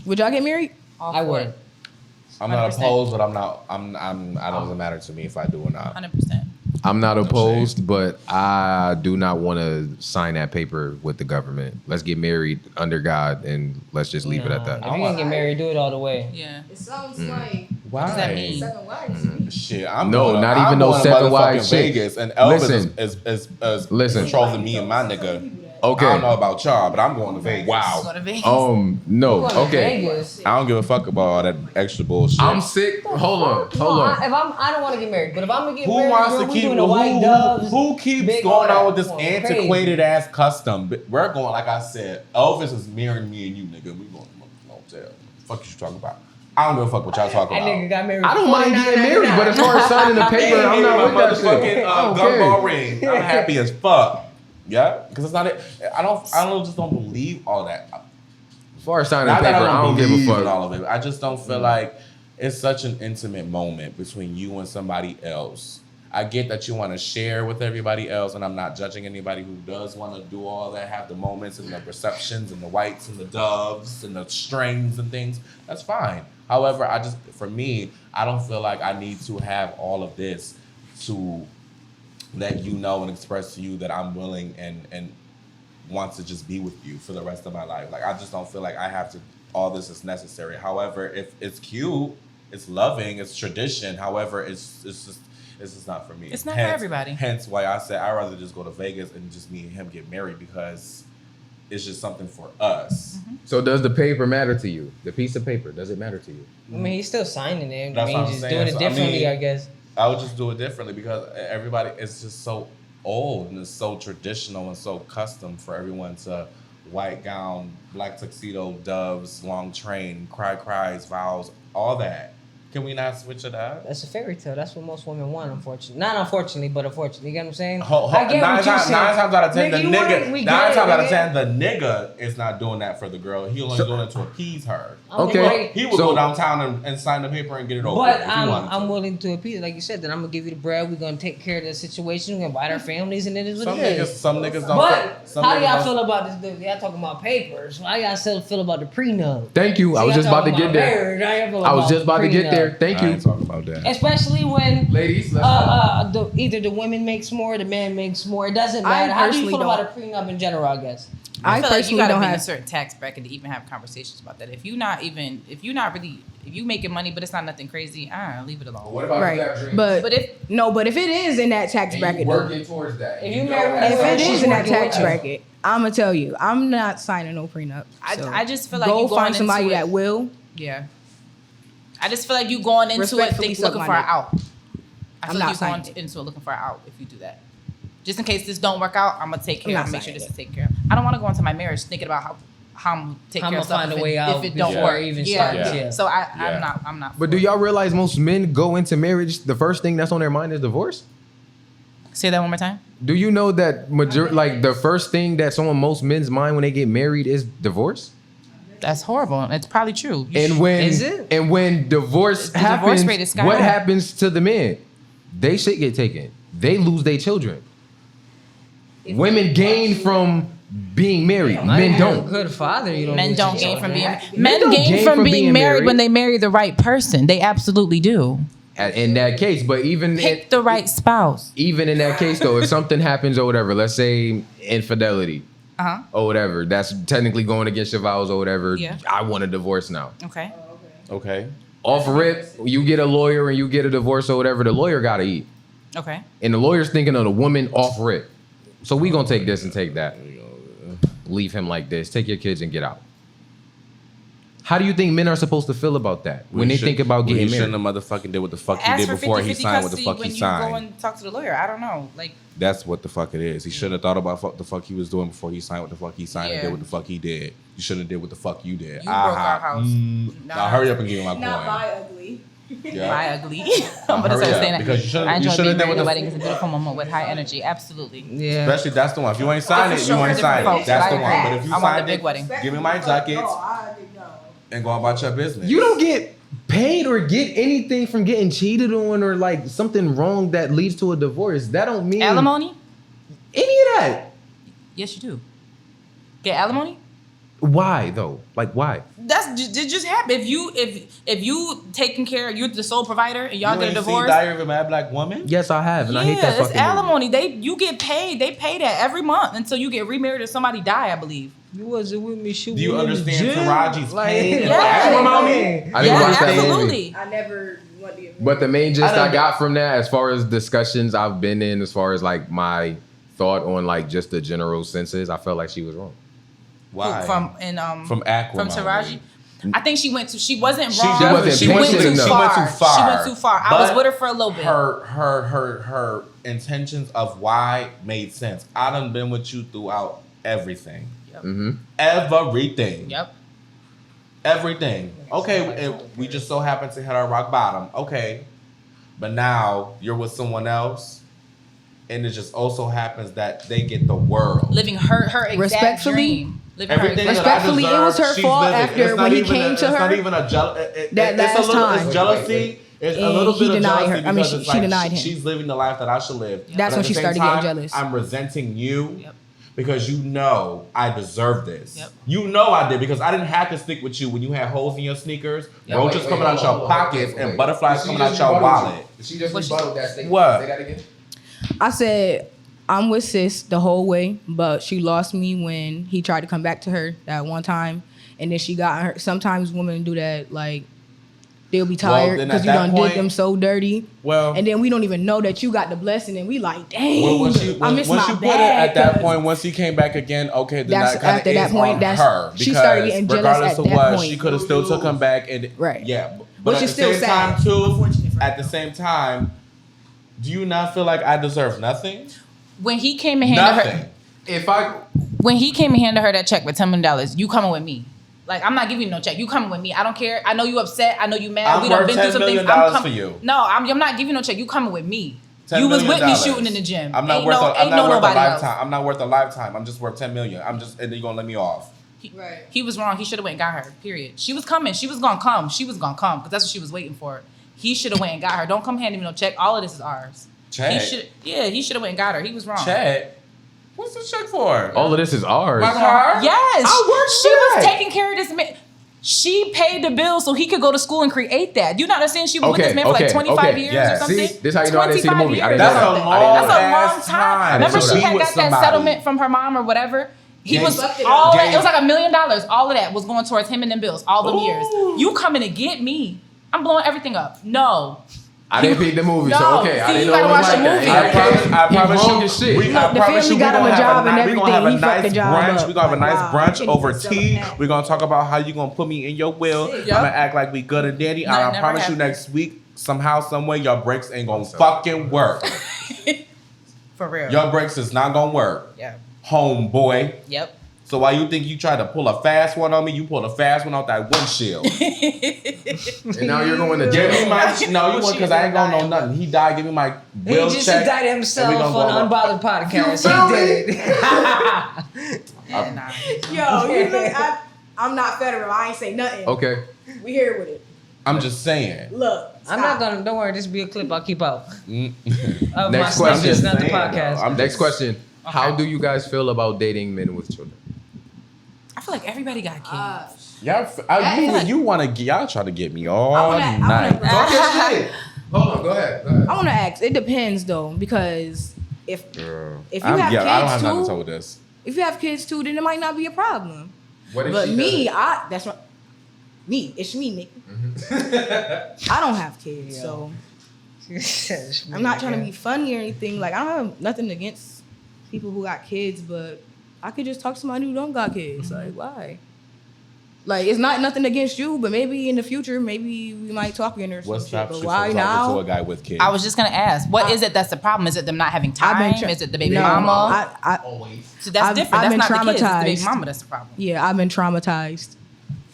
Would y'all get married? All I for would. it. I'm not 100%. opposed, but I'm not. It doesn't matter to me if I do or not. 100%. I'm not No opposed, but I do not want to sign that paper with the government. Let's get married under God and let's just leave it at Nah, that. If you're gonna get married, do it all the way. Yeah. It sounds like Why? does that mean? seven wives. Shit, I'm No, going not I'm even no going to seven motherfucking wives shit. Vegas, and Elvis Listen. is Listen. controlling me and my nigga. Okay. I don't know about y'all, but I'm going to Vegas. Go to Vegas. No. Going to Okay. Vegas. I don't give a fuck about all that extra bullshit. I'm sick. Hold on. No, I don't want to get married, but if I'm gonna get Who married, wants bro, to we keep doing the white doves. who keeps big going all on with that. this Come on, antiquated ass custom? We're going, like I said, Elvis is marrying me and you, nigga. We going to motel. Fuck you talking about? I don't give a fuck what y'all talking That about. nigga got married. I don't mind getting married, but as far as signing the paper, I'm not my with that shit. motherfucking I don't gumball care. ring. I'm happy as fuck. Yeah, because it's not it. I just don't believe all that. As far as signing the Not paper, that I don't give a believe in fuck. all of it. I just don't feel like it's such an intimate moment between you and somebody else. I get that you want to share with everybody else, and I'm not judging anybody who does want to do all that, have the moments and the receptions and the whites and the doves and the strings and things. That's fine. However, for me, I don't feel like I need to have all of this to let you know and express to you that I'm willing and want to just be with you for the rest of my life. Like, I just don't feel like I have to, all this is necessary. However, if it's cute, it's loving, it's tradition. However, it's just not for me. It's not for everybody. Hence why I said I'd rather just go to Vegas and just me and him get married, because it's just something for us. So does the paper matter to you? The piece of paper, does it matter to you? I mean, he's still signing it. That's I what mean, I'm just saying. doing it So, I differently, mean, I guess. I would just do it differently because everybody, it's just so old and it's so traditional and so custom for everyone to white gown, black tuxedo, doves, long train, cries, vows, all that. Can we not switch it up? That's a fairy tale. That's what most women want, unfortunately. Not unfortunately, but unfortunately. You get what I'm saying? I get what you're saying. Nine times out of ten, Nigga, the nigga is not doing that for the girl. He only doing it to appease her. Okay. He would go downtown and sign the paper and get it over. But I'm willing to appease. Like you said, then I'm gonna give you the bread. We're gonna take care of the situation. We're gonna buy our families, and it is what it is. Some niggas don't. But how do y'all feel about this? Y'all talking about papers. How y'all still feel about the prenup? Thank you. I was just about to get there. I was just about to get there. Thank you. About that. Especially when ladies, either the women makes more, the man makes more. It doesn't matter. How do you feel about a prenup in general? I guess. I feel like you gotta be in a certain tax bracket to even have conversations about that. If you making money, but it's not nothing crazy, leave it alone. What about right? But if it is in that tax bracket, working towards that. If it is in that tax bracket, I'm gonna tell you, I'm not signing no prenup. So I just feel like go you going find somebody into that will. Yeah. I just feel like you going into it looking for an out. I feel like you going into it looking for an out if you do that. Just in case this don't work out, I'm gonna take care of. Make sure this is taken care of. I don't want to go into my marriage thinking about how I'm gonna take care of stuff if it don't work. So I'm not. But do y'all realize most men go into marriage, the first thing that's on their mind is divorce? Say that one more time. Do you know that the first thing that's on most men's mind when they get married is divorce? That's horrible. It's probably true. And when divorce happens, rate is what happens to the men? They shit get taken. They lose their children. Women gain from being married. Men don't. Good father. Men don't gain from being married. Men gain from being married when they marry the right person. They absolutely do. In that case, but even pick the right spouse. Even in that case, though, if something happens or whatever, let's say infidelity. Or whatever. That's technically going against your vows or whatever. Yeah. I want a divorce now. Okay. Off rip, you get a lawyer and you get a divorce or whatever, the lawyer gotta eat. Okay. And the lawyer's thinking of the woman off rip. So we gonna take this and take that. Leave him like this. Take your kids and get out. How do you think men are supposed to feel about that when they think about getting married? He shouldn't have motherfucking did what the fuck he did before he signed what the fuck he signed. When you go and talk to the lawyer, I don't know. That's what the fuck it is. He should have thought about what the fuck he was doing before he signed what the fuck he signed and did what the fuck he did. You shouldn't have did what the fuck you did. You broke our house. Now hurry up and give me my coin. Not buy ugly. Yeah. Buy ugly. I'm gonna start saying that. I enjoy being married. The wedding is a beautiful moment with high energy. Absolutely. Yeah. Especially that's the one. If you ain't signed it, you ain't signed it. That's the one. But if you signed big wedding, give me my jackets and go about your business. You don't get paid or get anything from getting cheated on or like something wrong that leads to a divorce. That don't mean alimony. Any of that. Yes, you do. Get alimony. Why though? Like why? It just happen. If you taking care, you're the sole provider, and y'all get a divorce. Diary of a Mad Black Woman. Yes, I have, and I hate that fucking it's alimony. You get paid. They pay that every month until you get remarried or somebody die. I believe. You wasn't with me shooting. Do you understand Taraji's pain? Absolutely. I never. But the main gist I got from that, as far as discussions I've been in, as far as like my thought on like just the general senses, I felt like she was wrong. Why? From Taraji. I think she wasn't wrong. She went too far. I was with her for a little bit. Her intentions of why made sense. I done been with you throughout everything. Yep. Mm-hmm. Everything. Yep. Everything. Okay, we just so happen to hit our rock bottom. Okay. But now you're with someone else. And it just also happens that they get the world. Living her exact dream. Respectfully, it was her fault after when he came to her. It's not even a it's jealousy. It's a little bit of jealousy because she denied him. She's living the life that I should live. That's when she started getting jealous. I'm resenting you because you know I deserve this. Yep. You know I did because I didn't have to stick with you when you had holes in your sneakers, roaches coming out your pockets, and butterflies coming out your wallet. She just rebutted that statement. What? Say that again. I said, I'm with sis the whole way, but she lost me when he tried to come back to her that one time. And then she got her. Sometimes women do that, like, they'll be tired because you done did them so dirty. Well, and then we don't even know that you got the blessing, and we like, dang, I miss my bag. At that point, once he came back again, okay, then that kind of is on her. She started getting jealous regardless at of that what, point. she could have still took him back. And yeah. But which at is the still same sad. time, too, at the same time, do you not feel like I deserve nothing? When he came and handed her, When he came and handed her that check with $10 million, you coming with me. Like, I'm not giving you no check. You coming with me. I don't care. I know you upset. I know you mad. We done been through some things. For you. No, I'm not giving you no check. You coming with me. You was with me shooting in the gym. I'm not worth a lifetime. I'm not worth a lifetime. I'm just worth $10 million. And then you gonna let me off. He was wrong. He should have went and got her. Period. She was coming. She was gonna come. She was gonna come because that's what she was waiting for. He should have went and got her. Don't come handing me no check. All of this is ours. Check. He should have went and got her. He was wrong. Check. What's the check for? All of this is ours. My car? Yes. She was was taking care of this man. She paid the bill so he could go to school and create that. Do you not understand? She was with this man for like 25 years or something. See, this is how you know I didn't see the movie. That's a long time. I Remember didn't she know had got that settlement from her mom or whatever? It was like $1 million. All of that was going towards him and them bills all them years. You coming to get me. I'm blowing everything up. No. I didn't peep the movie, so No. okay. See, I didn't you know gotta it was watch like the movie. that. I promise wrong you. as shit. The family got him a job and everything. We're gonna He fucked the job have a nice brunch. up. We're gonna have a nice Wow. brunch over Can't tea. even sell We're gonna talk about how you gonna put me in your will. Yep. I'm gonna act like we good and dandy. And That I never promise you happened. next week, somehow, some way, your brakes ain't gonna fucking work. For real. Your brakes is not gonna work. Yeah. Homeboy. Yep. So why you think you tried to pull a fast one on me? You pulled a fast one out that windshield. And now you're going to Give me jail. my no, you want because I ain't gonna know nothing. He died. Give me my He bill just check. indicted and we himself gonna on go Unbothered Podcast. feel He did it. Yeah, nah. Yo, you know, I'm not federal. I ain't say nothing. Okay. We here with it. I'm just saying. Look, I'm not gonna. Don't worry. This will be a clip I'll keep out of my Next question. snitches, not the Saying, podcast. though. Next question. How do you guys feel about dating men with children? I feel like everybody got kids. Y'all, you want to get y'all try to get me all I night. wanna- Hold on. Go ahead. I want to ask. It depends though, because if you have kids I don't have nothing to too, tell with this. if you have kids too, then it might not be a problem. What if But she me, doesn't? that's what me. It's me, Nick. Mm-hmm. I don't have kids, so I'm not trying to be funny or anything. Like I don't have nothing against people who got kids, but I could just talk to somebody who don't got kids. Like why? Like it's not nothing against you, but maybe in the future, maybe we might talk again or some What shit. stops But you from why talking now? to a guy with kids? I was just gonna ask, what is it that's the problem? Is it them not having time? Is it the baby mama? So that's different. I've been That's not the kids. It's the baby traumatized. mama that's the problem. Yeah, I've been traumatized.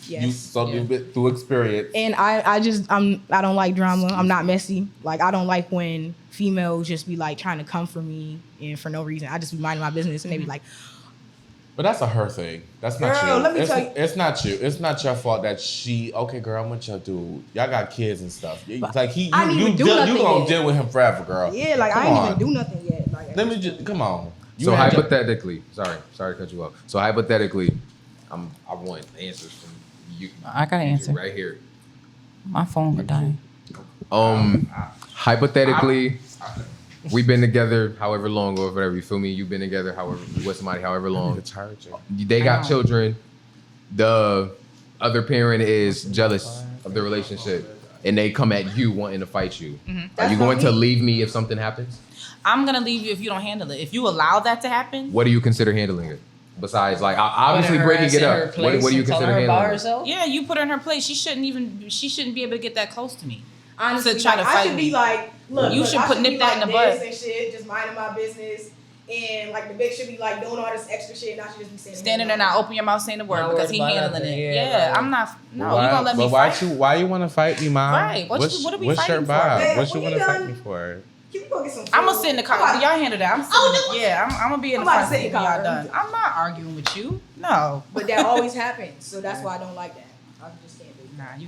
Yes. You've been through experience. And I don't like drama. I'm not messy. Like I don't like when females just be like trying to come for me and for no reason. I just be minding my business and they be like, But that's a her thing. That's not Girl, you. let me tell you. It's not you. It's not your fault that she. Okay, girl, I'm with your dude. Y'all got kids and stuff. It's like I didn't even do nothing you gonna yet. deal with him forever, girl. yeah, like Come I ain't on. even do nothing yet. Like Let me just come on. You So had your- hypothetically, sorry to cut you off. So hypothetically, I want answers from you. I got an you answer. right here. My phone could die. Hypothetically, we've been together however long or whatever. You feel me? You've been together with somebody however long. It's hard to- They got children. The other parent is jealous of the relationship, and they come at you wanting to fight you. Are you That's going not to me. leave me if something happens? I'm gonna leave you if you don't handle it. If you allow that to happen, What do you consider handling it? Besides, like obviously Putting her breaking ass it in her up. What do place you and telling consider her about handling it? herself? yeah, you put her in her place. She shouldn't be able to get that close to me. honestly, to try like, to I fight should me. be like, look, You look, should I put nip be that like in the bud. this and shit, just minding my business. And like the bitch should be like doing all this extra shit, and I should just be Standing there not open your mouth saying the word Not because worried he about handling nothing, it. yeah, Yeah, like- I'm not. No, Why- you gonna let me but fight? why you want to fight me, mom? Right. What are we what's your fighting for? vibe? Man, What you when want to you fight done- me for? Can we go get some food? I'm gonna sit in the car. I'm Y'all handle that. I'm sitting. I'm gonna be in the I'm about front to sit seat in when the y'all car. done. I'm not arguing with you. No. But that always happens, so that's why I don't like that. I just can't do that.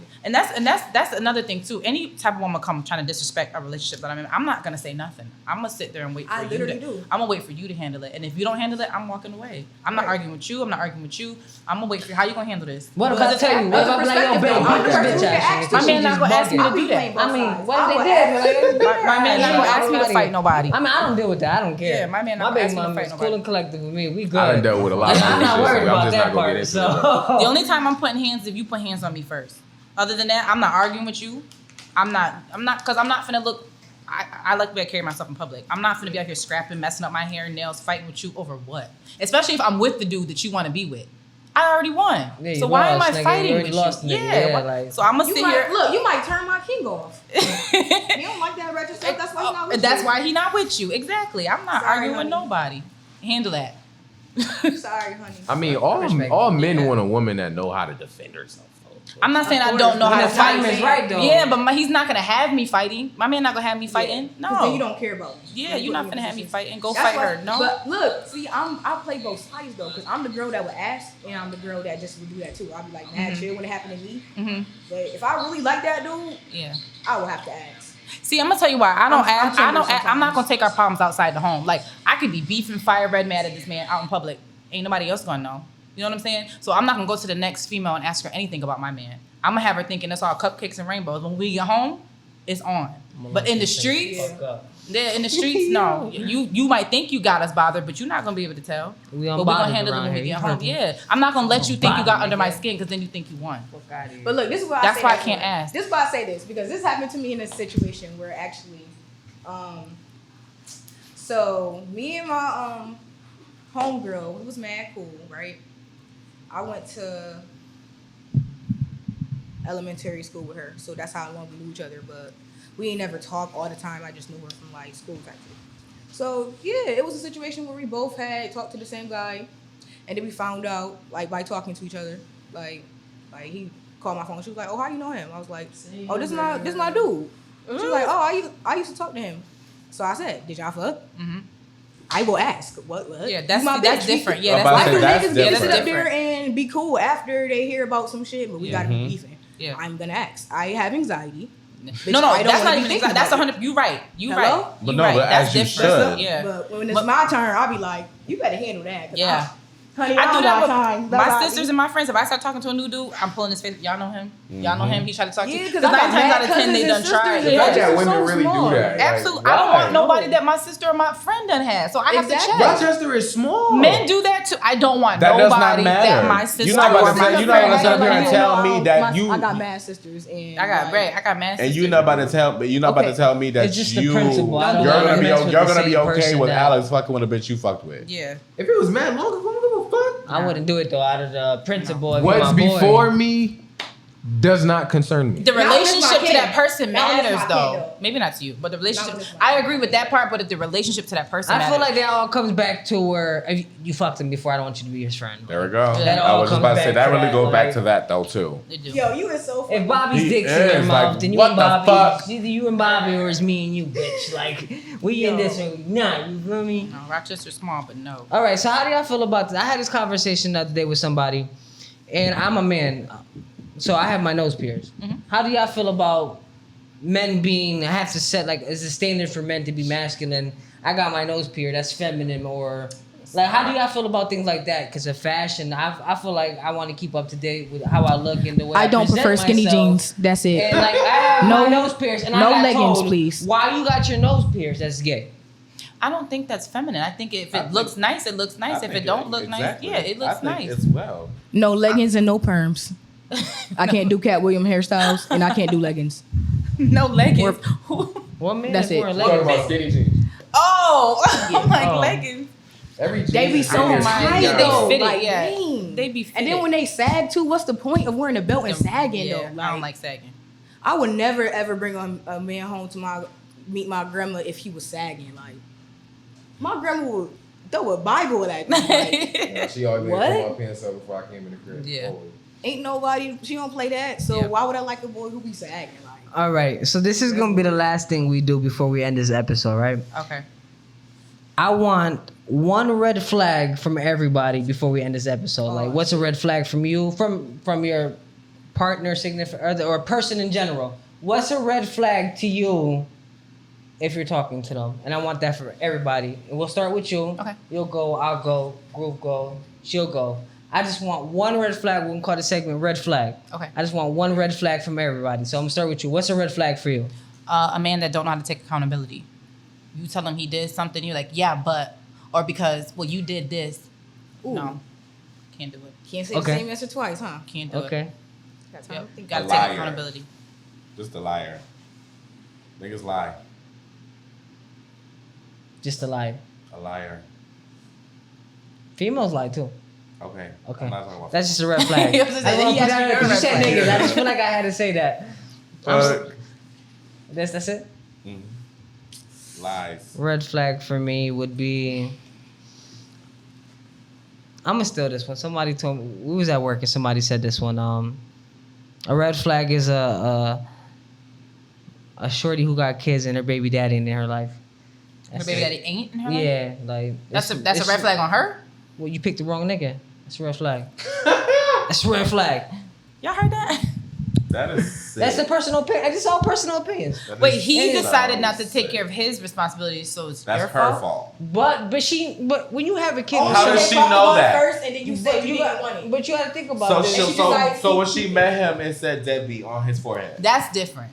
Nah, that's another thing too. Any type of woman come trying to disrespect a relationship that I'm in, I'm not gonna say nothing. I'm gonna sit there and wait for I you. literally do. I'm gonna wait for you to handle it. And if you don't handle it, I'm walking away. I'm not arguing with you. I'm not arguing with you. I'm gonna wait for you. How you gonna handle this? What if I tell you? What if I be like, yo, babe, I'm beat this the person bitch who ass? asked My you. man not gonna ask me to do that. I mean, what I if would they did? My man not gonna ask me to fight nobody. I mean, I don't deal with that. I don't care. Yeah, my man not My gonna baby ask me to mom fight is nobody. cool and collected with me. We good. I done dealt with a lot of I'm not bullshit, worried so I'm about just that not gonna part. get into So The only time I'm putting hands if you put hands on me first. Other than that, I'm not arguing with you. I'm not because I'm not finna look. I like the way I carry myself in public. I'm not finna be out here scrapping, messing up my hair and nails, fighting with you over what? Especially if I'm with the dude that you want to be with. I already won. Yeah, you so why am lost, I nigga. You fighting already with lost, you? nigga. Yeah. Yeah, like- So I'm gonna You sit might, here. look, you might turn my king off. You don't like that retrospect. That's why he's not with That's you. why he not with you. Exactly. I'm not Sorry, arguing with honey. nobody. Handle that. Sorry, honey. I mean, Respect. all men Yeah. want a woman that know how to defend herself. I'm not saying I don't know how to The time fight. is right, though. Yeah, but he's not gonna have me fighting. My man not gonna have me fighting. Because No. then you don't care about me. Yeah, you're not gonna have me fighting. Go That's fight why- her. No. But look, see, I play both sides though, because I'm the girl that would ask, and I'm the girl that just would do that too. I'll be like, mad chill when it happened to me. Mm-hmm. But if I really like that dude, Yeah. I will have to ask. See, I'm gonna tell you why. I don't I'm ask. tender I'm not sometimes. gonna take our problems outside the home. Like I could be beefing, fire red, mad at this man out in public. Ain't nobody else gonna know. You know what I'm saying? So I'm not gonna go to the next female and ask her anything about my man. I'm gonna have her thinking it's all cupcakes and rainbows. When we get home, it's on. But in the streets, in the streets, no. You might think you got us bothered, but you're not gonna be able to tell. We But we're unbothered gonna handle it around when we here. get You home. heard me. Yeah, I'm not gonna let you think you got Unbothered, under my nigga. skin because then you think you won. But look, this is why That's I say why I that can't one. ask. This is why I say this, because this happened to me in a situation where actually, so me and my homegirl, it was mad cool, right? I went to elementary school with her, so that's how long we knew each other. But we ain't never talk all the time. I just knew her from like school type shit. So yeah, it was a situation where we both had talked to the same guy, and then we found out like by talking to each other, like he called my phone. She was like, "Oh, how you know him?" I was like, "Oh, this is my dude." She was like, "Oh, I used to talk to him." So I said, "Did y'all fuck?" Mhm. I will ask. What? Yeah, You that's my that's bitch. different. I'm Yeah, about Why to do say that's niggas get to sit different. up there and be cool after they hear about some shit, but we gotta be Mhm. beefing? Yeah. I'm gonna ask. I have anxiety. Bitch, No, I don't that's wanna not be even thinking That's about it. 100. You right. You Hello? right. But You no, right. but That's as you different. should. Yeah. But when it's But- my turn, I'll be like, you better handle that. 'Cause Yeah. honey, I do that with time. my sisters and my friends. If I start talking to a new dude, I'm pulling his face. Y'all know him. Y'all know him. He tried to talk to Yeah, you. 'cause Because I got 9 times mad out of 10 they cousins done and tried. sisters The fact and that so women really small. do that. Absolutely. Like, I don't want why? nobody that my sister or my friend done had. So I have Exactly. to check. Rochester is small. Men do that too. I don't want That does not nobody matter. that my sister You're not about or to my say- you're not friend gonna sit up here had. and tell me that you- I got mad sisters and I got like, right. I got mad And sisters. you're not about to tell, but you're not about Okay. to tell me that It's just the you're principle. I don't gonna wanna be mess with you're the gonna be same okay person with that- Alex fucking with a bitch you fucked with. Yeah. If it was mad long ago, I don't give a fuck. I wouldn't do it though. Out of the principle of What's my boy. before me does not concern me. The Not with this relationship my to kid. that person Not with this matters my kid, though. though. Maybe not to you, but the relationship. with this my I kid. agree with that part, but if the relationship to that person I matters. feel like that all comes back to where if you fucked him before. I don't want you to be his friend. There we go. That I all was just comes about to say back that to really that, goes back like- to that though too. They do. Yo, you is so funny. If Bobby's He dick's in your is, mouth, like, then you what and the Bobby. fuck? It's either you and Bobby or it's me and you, bitch. Like we in this and nah, you feel me? No, Rochester's small, but no. All right, so how do y'all feel about this? I had this conversation the other day with somebody, and I'm a man, so I have my nose pierced. How do y'all feel about men being have to set like is a standard for men to be masculine? I got my nose pierced, that's feminine, or like how do y'all feel about things like that? Because of fashion, I feel like I want to keep up to date with how I look and the way I don't present prefer skinny myself. jeans. That's it. And like I have No- my nose pierced, and no I got leggings, told, please. Why you got your nose pierced? That's gay. I don't think that's feminine. I think if I it think- looks nice, it looks nice. I If think it don't look exactly. nice, yeah, it looks I think nice. as well. No leggings and no perms. I can't do Cat William hairstyles, and I can't do leggings. No leggings. Or- One man That's is it. wearing Talking leggings. about skinny jeans. Oh, I'm like Oh. leggings. Every They be jeans so is my tight God. though. They fit it, like, yeah. dang. They be And fitted. then when they sag too, what's the point of wearing a belt and sagging yeah, though? I don't like sagging. I would never ever bring a man home to meet my grandma if he was sagging. Like my grandma would throw a Bible at me. Like, She always What? made my pants up before I came in the crib. Yeah. Always. ain't nobody. She don't play that. So Yeah. why would I like a boy who be sagging? Like All right, so this is gonna be the last thing we do before we end this episode, right? Okay. I want one red flag from everybody before we end this episode. Like, Oh, what's a red flag from you, from your partner, significant other, or person in general? What's a red flag to you if you're talking to them? And I want that for everybody. And we'll start with you. Okay. You'll go, I'll go, Groove go, she'll go. I just want one red flag. We're gonna call the segment red flag. Okay. I just want one red flag from everybody. So I'm gonna start with you. What's a red flag for you? A man that don't know how to take accountability. You tell him he did something, you're like, yeah, but, or because, well, you did this. ooh, No, can't do it. can't say Okay. the same answer twice, huh? Can't do it. Okay. Got time Yep. to think Gotta A take liar. accountability. Just a liar. Niggas lie. Just a lie. A liar. Females lie too. Okay. Okay. I'm not talking about That's just a red flag. I was gonna say, I he put asked that you out your 'cause you red said flag. niggas. I just feel like I had to say that. That's it. lies. Red flag for me would be I'm gonna steal this one. Somebody told me we was at work and somebody said this one. A red flag is a shorty who got kids and her baby daddy in her life. Her baby daddy ain't in her life? Yeah, like That's a red flag on her? Well, you picked the wrong nigga. That's a red flag. That's a red flag. Y'all heard that? That is sick. That's the personal opinion. It's all personal opinions. Wait, he It is. decided not to take care of his responsibilities, so it's That's your her fault? fault. But when you have a kid, How you does should- she know that? First, and then you said you didn't want it. But you got to think about So this. so when she met him, it said deadbeat on his forehead. That's different.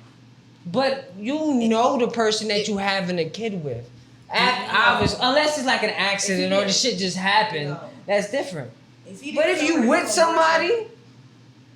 But you know the person that you having a kid with. Obvious, unless it's like an accident or the shit just happened, No. that's different. If he But didn't if know you her with from somebody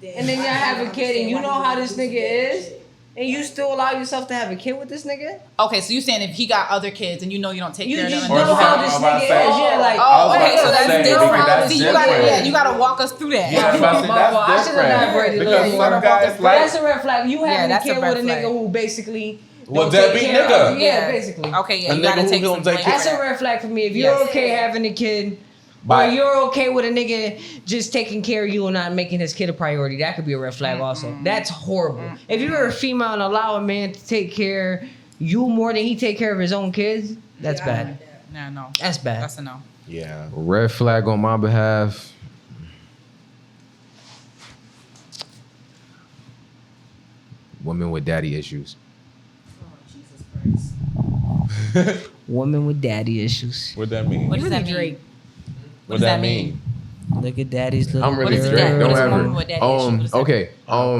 then and then y'all I have a don't kid and you understand know why how you this would do nigga that is, shit. and you still allow yourself to have a kid with this nigga, Okay, so you saying if he got other kids and you know you don't take you care of just them. know Or how I'm this about to nigga say- is. Yeah, like Oh, I was okay, about so to that's say, different. because that's See, you gotta, different. you gotta walk us through that. Yeah, but see, My fault. I that's should've elaborated a different. little Because more. some guys But like that's a red flag. You having a that's a kid red with a nigga flag. who basically Well, don't take deadbeat care nigga. of. Yeah, basically. Okay, yeah, A you nigga gotta who take don't some take blame care- for That's a that. red flag for me. If you're Yes. okay having a kid, But- or you're okay with a nigga just taking care of you and not making his kid a priority, that could be a red flag also. That's horrible. If you're a female and allow a man to take care of you more than he take care of his own kids, that's Yeah, I bad. like that. Yeah, no. That's bad. That's a no. Yeah. Red flag on my behalf. Women with daddy issues. Oh, Jesus Christ. Woman with daddy issues. What that mean? What does that Really mean? Drake. What does that mean? Look at daddy's little I'm really What is Drake. that? Don't What is a ever. woman with daddy issues? What is that? Okay.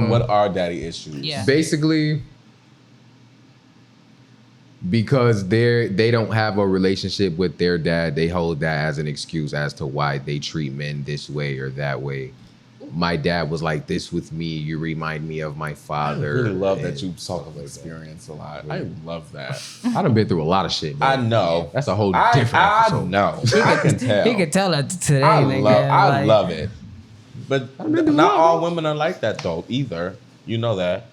What are daddy issues? Yeah. Basically, because they don't have a relationship with their dad, they hold that as an excuse as to why they treat men this way or that way. My dad was like this with me. You remind me of my I father. really love that and you talk about experience a lot. I love that. I done been through a lot of shit. I Man. know. That's a whole I different episode. know. I can tell. He could tell that today, I nigga. I like- love it. But been through not a lot, all women are like that though either. You know that.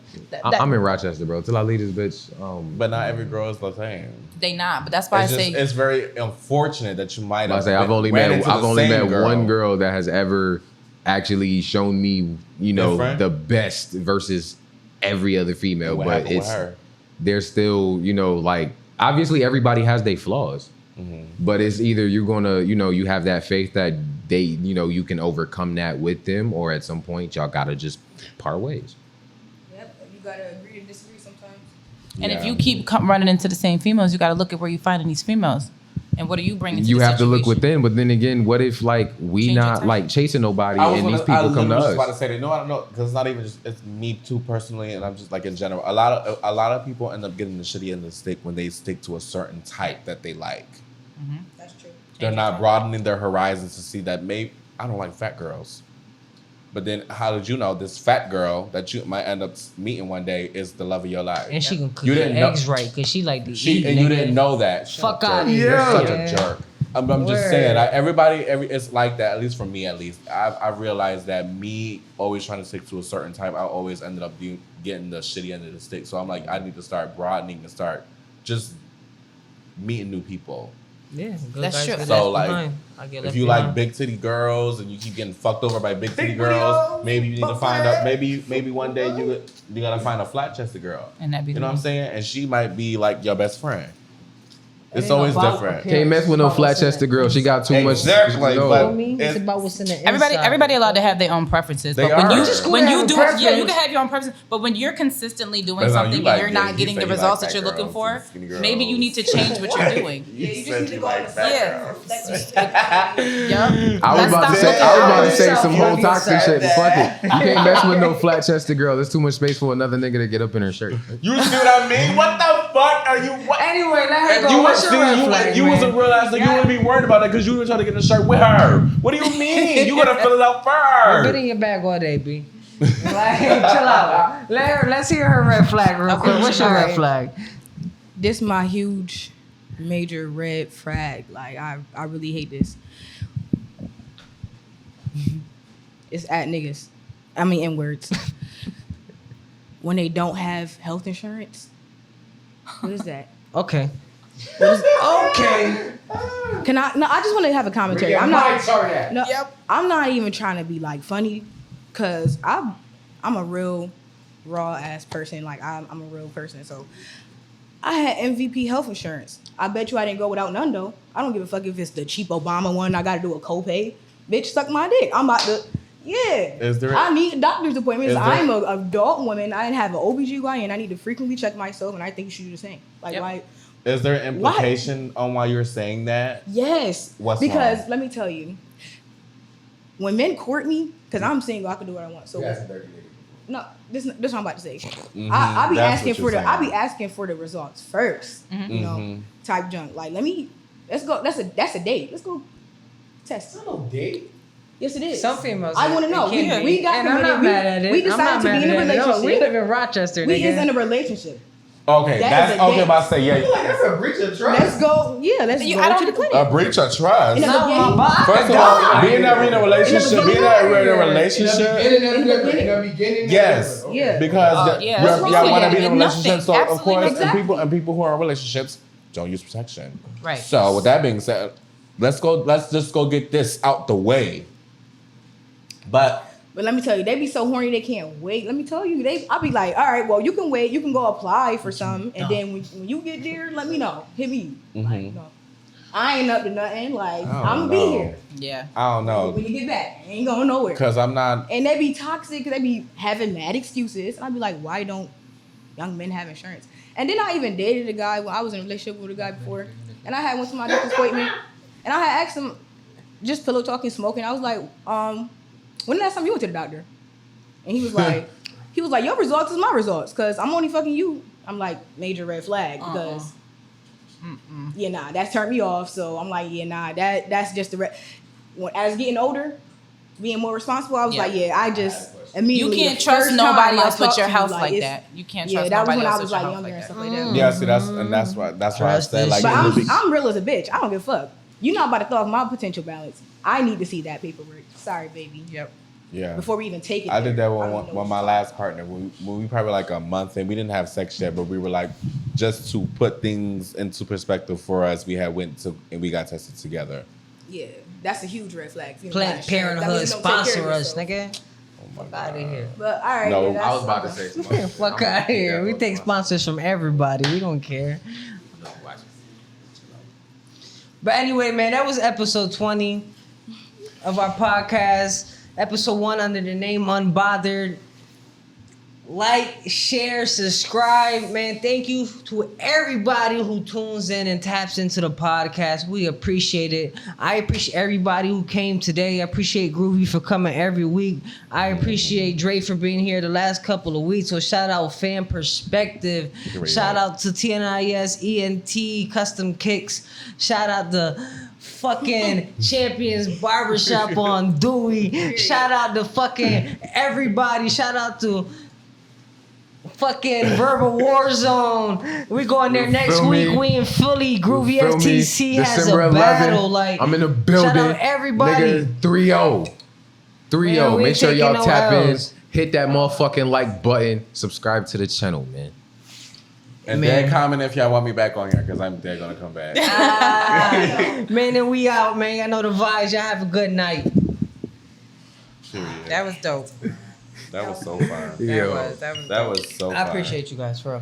I'm in Rochester, bro. Till I leave this bitch. But not every girl is the same. They not, but that's why It's I just say it's very unfortunate that you might I have. say I've only ran met into the I've only same met one girl that has ever actually shown me, Different? the best versus every other female. What but happened with it's her? they're still, like obviously everybody has their flaws. Mm-hmm. But it's either you're gonna, you have that faith that they, you can overcome that with them, or at some point y'all gotta just part ways. Yep. You gotta agree to disagree sometimes. And if Yeah. you keep running into the same females, you got to look at where you finding these females, and what are you bringing? To You the have to look situation? within, but then again, what if we Change your not time. like chasing nobody I was and gonna- these people I come to literally was about to us? say that. No, I don't know because it's not even just it's me too personally, and I'm just like in general. A lot of people end up getting the shitty end of the stick when they stick to a certain type that they like. That's true. They're not broadening their horizons to see that maybe I don't like fat girls. But then how did you know this fat girl that you might end up meeting one day is the love of your life? And she can cook You your didn't know- eggs right because she like to eat. And you nigga. didn't know that. Fuck Shut up, outta jerk. here. You're such Yeah. a jerk. I'm just Word. saying. It's like that. At least for me, at least I realized that me always trying to stick to a certain type, I always ended up getting the shitty end of the stick. So I'm like, I need to start broadening and start just meeting new people. Yeah, That's true. So, like, I get If left you behind. like big titty girls and you keep getting fucked over by big titty girls, maybe you need to find out. Maybe one day you gotta find a flat chested girl. And that be You know what I'm saying? And she might be like your best friend. It's ain't always about different. appearance. Can't mess with no flat chested girl. She got too Exactly, much. You but- know what I mean? It's It's- about what's in the Everybody, inside. everybody allowed to have their own preferences. They But when are. you It's just cool when to you have a do yeah, you preference. can have your own preference. But when you're consistently doing That's how something you like and you're it. not You getting say the you like results fat that you're looking girls for, and skinny girls. maybe you need to change what you're doing. You you just said need to you go like on fat Yeah. girls. Yup. I was Let's about to stop say, looking I was for about to it. say some whole Yourself, toxic shit, but fuck it. yourself. You can't mess with no flat chested girl. There's too much space for another nigga to get up in her shirt. You see what I mean? What the fuck are you? What? Anyway, let her And go. you What's was your red flag, you man? wasn't realizing that you wouldn't be worried about it because you were trying to get in the shirt with her. What do you mean? You gotta fill it out I've been first. in your bag all day, B. Like, chill out. Let's hear her red flag real quick. What's your red Alright. flag? This my huge, major red flag. Like I really hate this. It's at niggas. I mean, in words. When they don't have health insurance. What is that? Okay. What is, Okay. Can I? No, I just want to have a commentary. I'm not. No, I'm not even trying to be like funny, cause I'm a real raw ass person. Like I'm a real person. So I had MVP health insurance. I bet you I didn't go without none though. I don't give a fuck if it's the cheap Obama one. I got to do a copay. Bitch, suck my dick. I'm about to. Yeah. I need doctor's appointments. I'm an adult woman. I have an OBGYN. I need to frequently check myself, and I think you should do the same. Like, why? Is there an implication on why you're saying that? Yes. What's because wrong? Let me tell you, when men court me, because I'm single, I can do what I want. So no, this is what I'm about to say. I be asking for the results first. You know, type junk. Like, let's go. That's a date. Let's go test. It's not no date. Yes, it is. Some females. I want to know. We got and I'm not mad at it. We decided to be in a relationship. No, we live in Rochester. We is in a relationship. Okay, that's okay. About to say, yeah. That's a breach of trust. Let's go. Yeah, let's go to the clinic. A breach of trust. In the beginning, First of all, being that in a relationship, In the beginning. Yes. Yeah. Because y'all want to be in a relationship, so of course, Exactly. and people who are in relationships don't use protection. Right. So with that being said, let's just go get this out the way. But let me tell you, they be so horny they can't wait. Let me tell you, I'll be like, all right, well, you can wait, you can go apply for something, and then when you get there, let me know, hit me. Like, no, I ain't up to nothing. Like, I'm gonna be here. Yeah, I don't know. When you get back, I ain't going nowhere. Cause I'm not. And they be toxic because they be having mad excuses. And I be like, why don't young men have insurance? And then I even dated a guy when I was in a relationship with a guy before, and I went to my doctor's appointment, and I had asked him, just pillow talking, smoking. I was like, when the last time you went to the doctor? And he was like, your results is my results, cause I'm only fucking you. I'm like, major red flag, because that's turned me off. So I'm like, that's just the as getting older, being more responsible, I was like, I just immediately. You can't trust nobody else with your health like that. You can't trust nobody else with your health like that. Stuff like that. Yeah, see, that's why I said, like, but I'm real as a bitch. I don't give a fuck. You're not about to throw off my potential balance. I need to see that paperwork. Sorry, baby. Yep. Yeah. Before we even take it. I did that with my last partner. We probably like a month and we didn't have sex yet, but we were like, just to put things into perspective for us, we got tested together. Yeah, that's a huge red flag. Planned Parenthood sponsor us, nigga. Fuck out of here. But all right. No, I was about to say something. Fuck out of here. We take sponsors from everybody. We don't care. But anyway, man, that was episode 20 of our podcast. Episode 1 under the name Unbothered. Like, share, subscribe, man. Thank you to everybody who tunes in and taps into the podcast. We appreciate it. I appreciate everybody who came today. I appreciate Groovy for coming every week. I appreciate Dre for being here the last couple of weeks. So shout out Pham Perspective. Shout out to TNI Naz ENT Custom Kicks. Shout out the fucking Champions Barbershop on Dewey. Shout out to fucking everybody. Shout out to fucking Verbal War Zone. We going there next week. We in Philly. Groovy FTC has December a 11th, battle. Like, I'm in the building. Shout out everybody. Nigga, 3-0. 3-0. Man, we Make sure taking y'all no tap L's. in. Hit that motherfucking like button. Subscribe to the channel, man. And then comment if y'all want me back on here, because they're going to come back. Man, then we out, man. I know the vibes. Y'all have a good night. Period. That was dope. That was so fun. Yeah. That was That was so fun. I appreciate you guys, bro.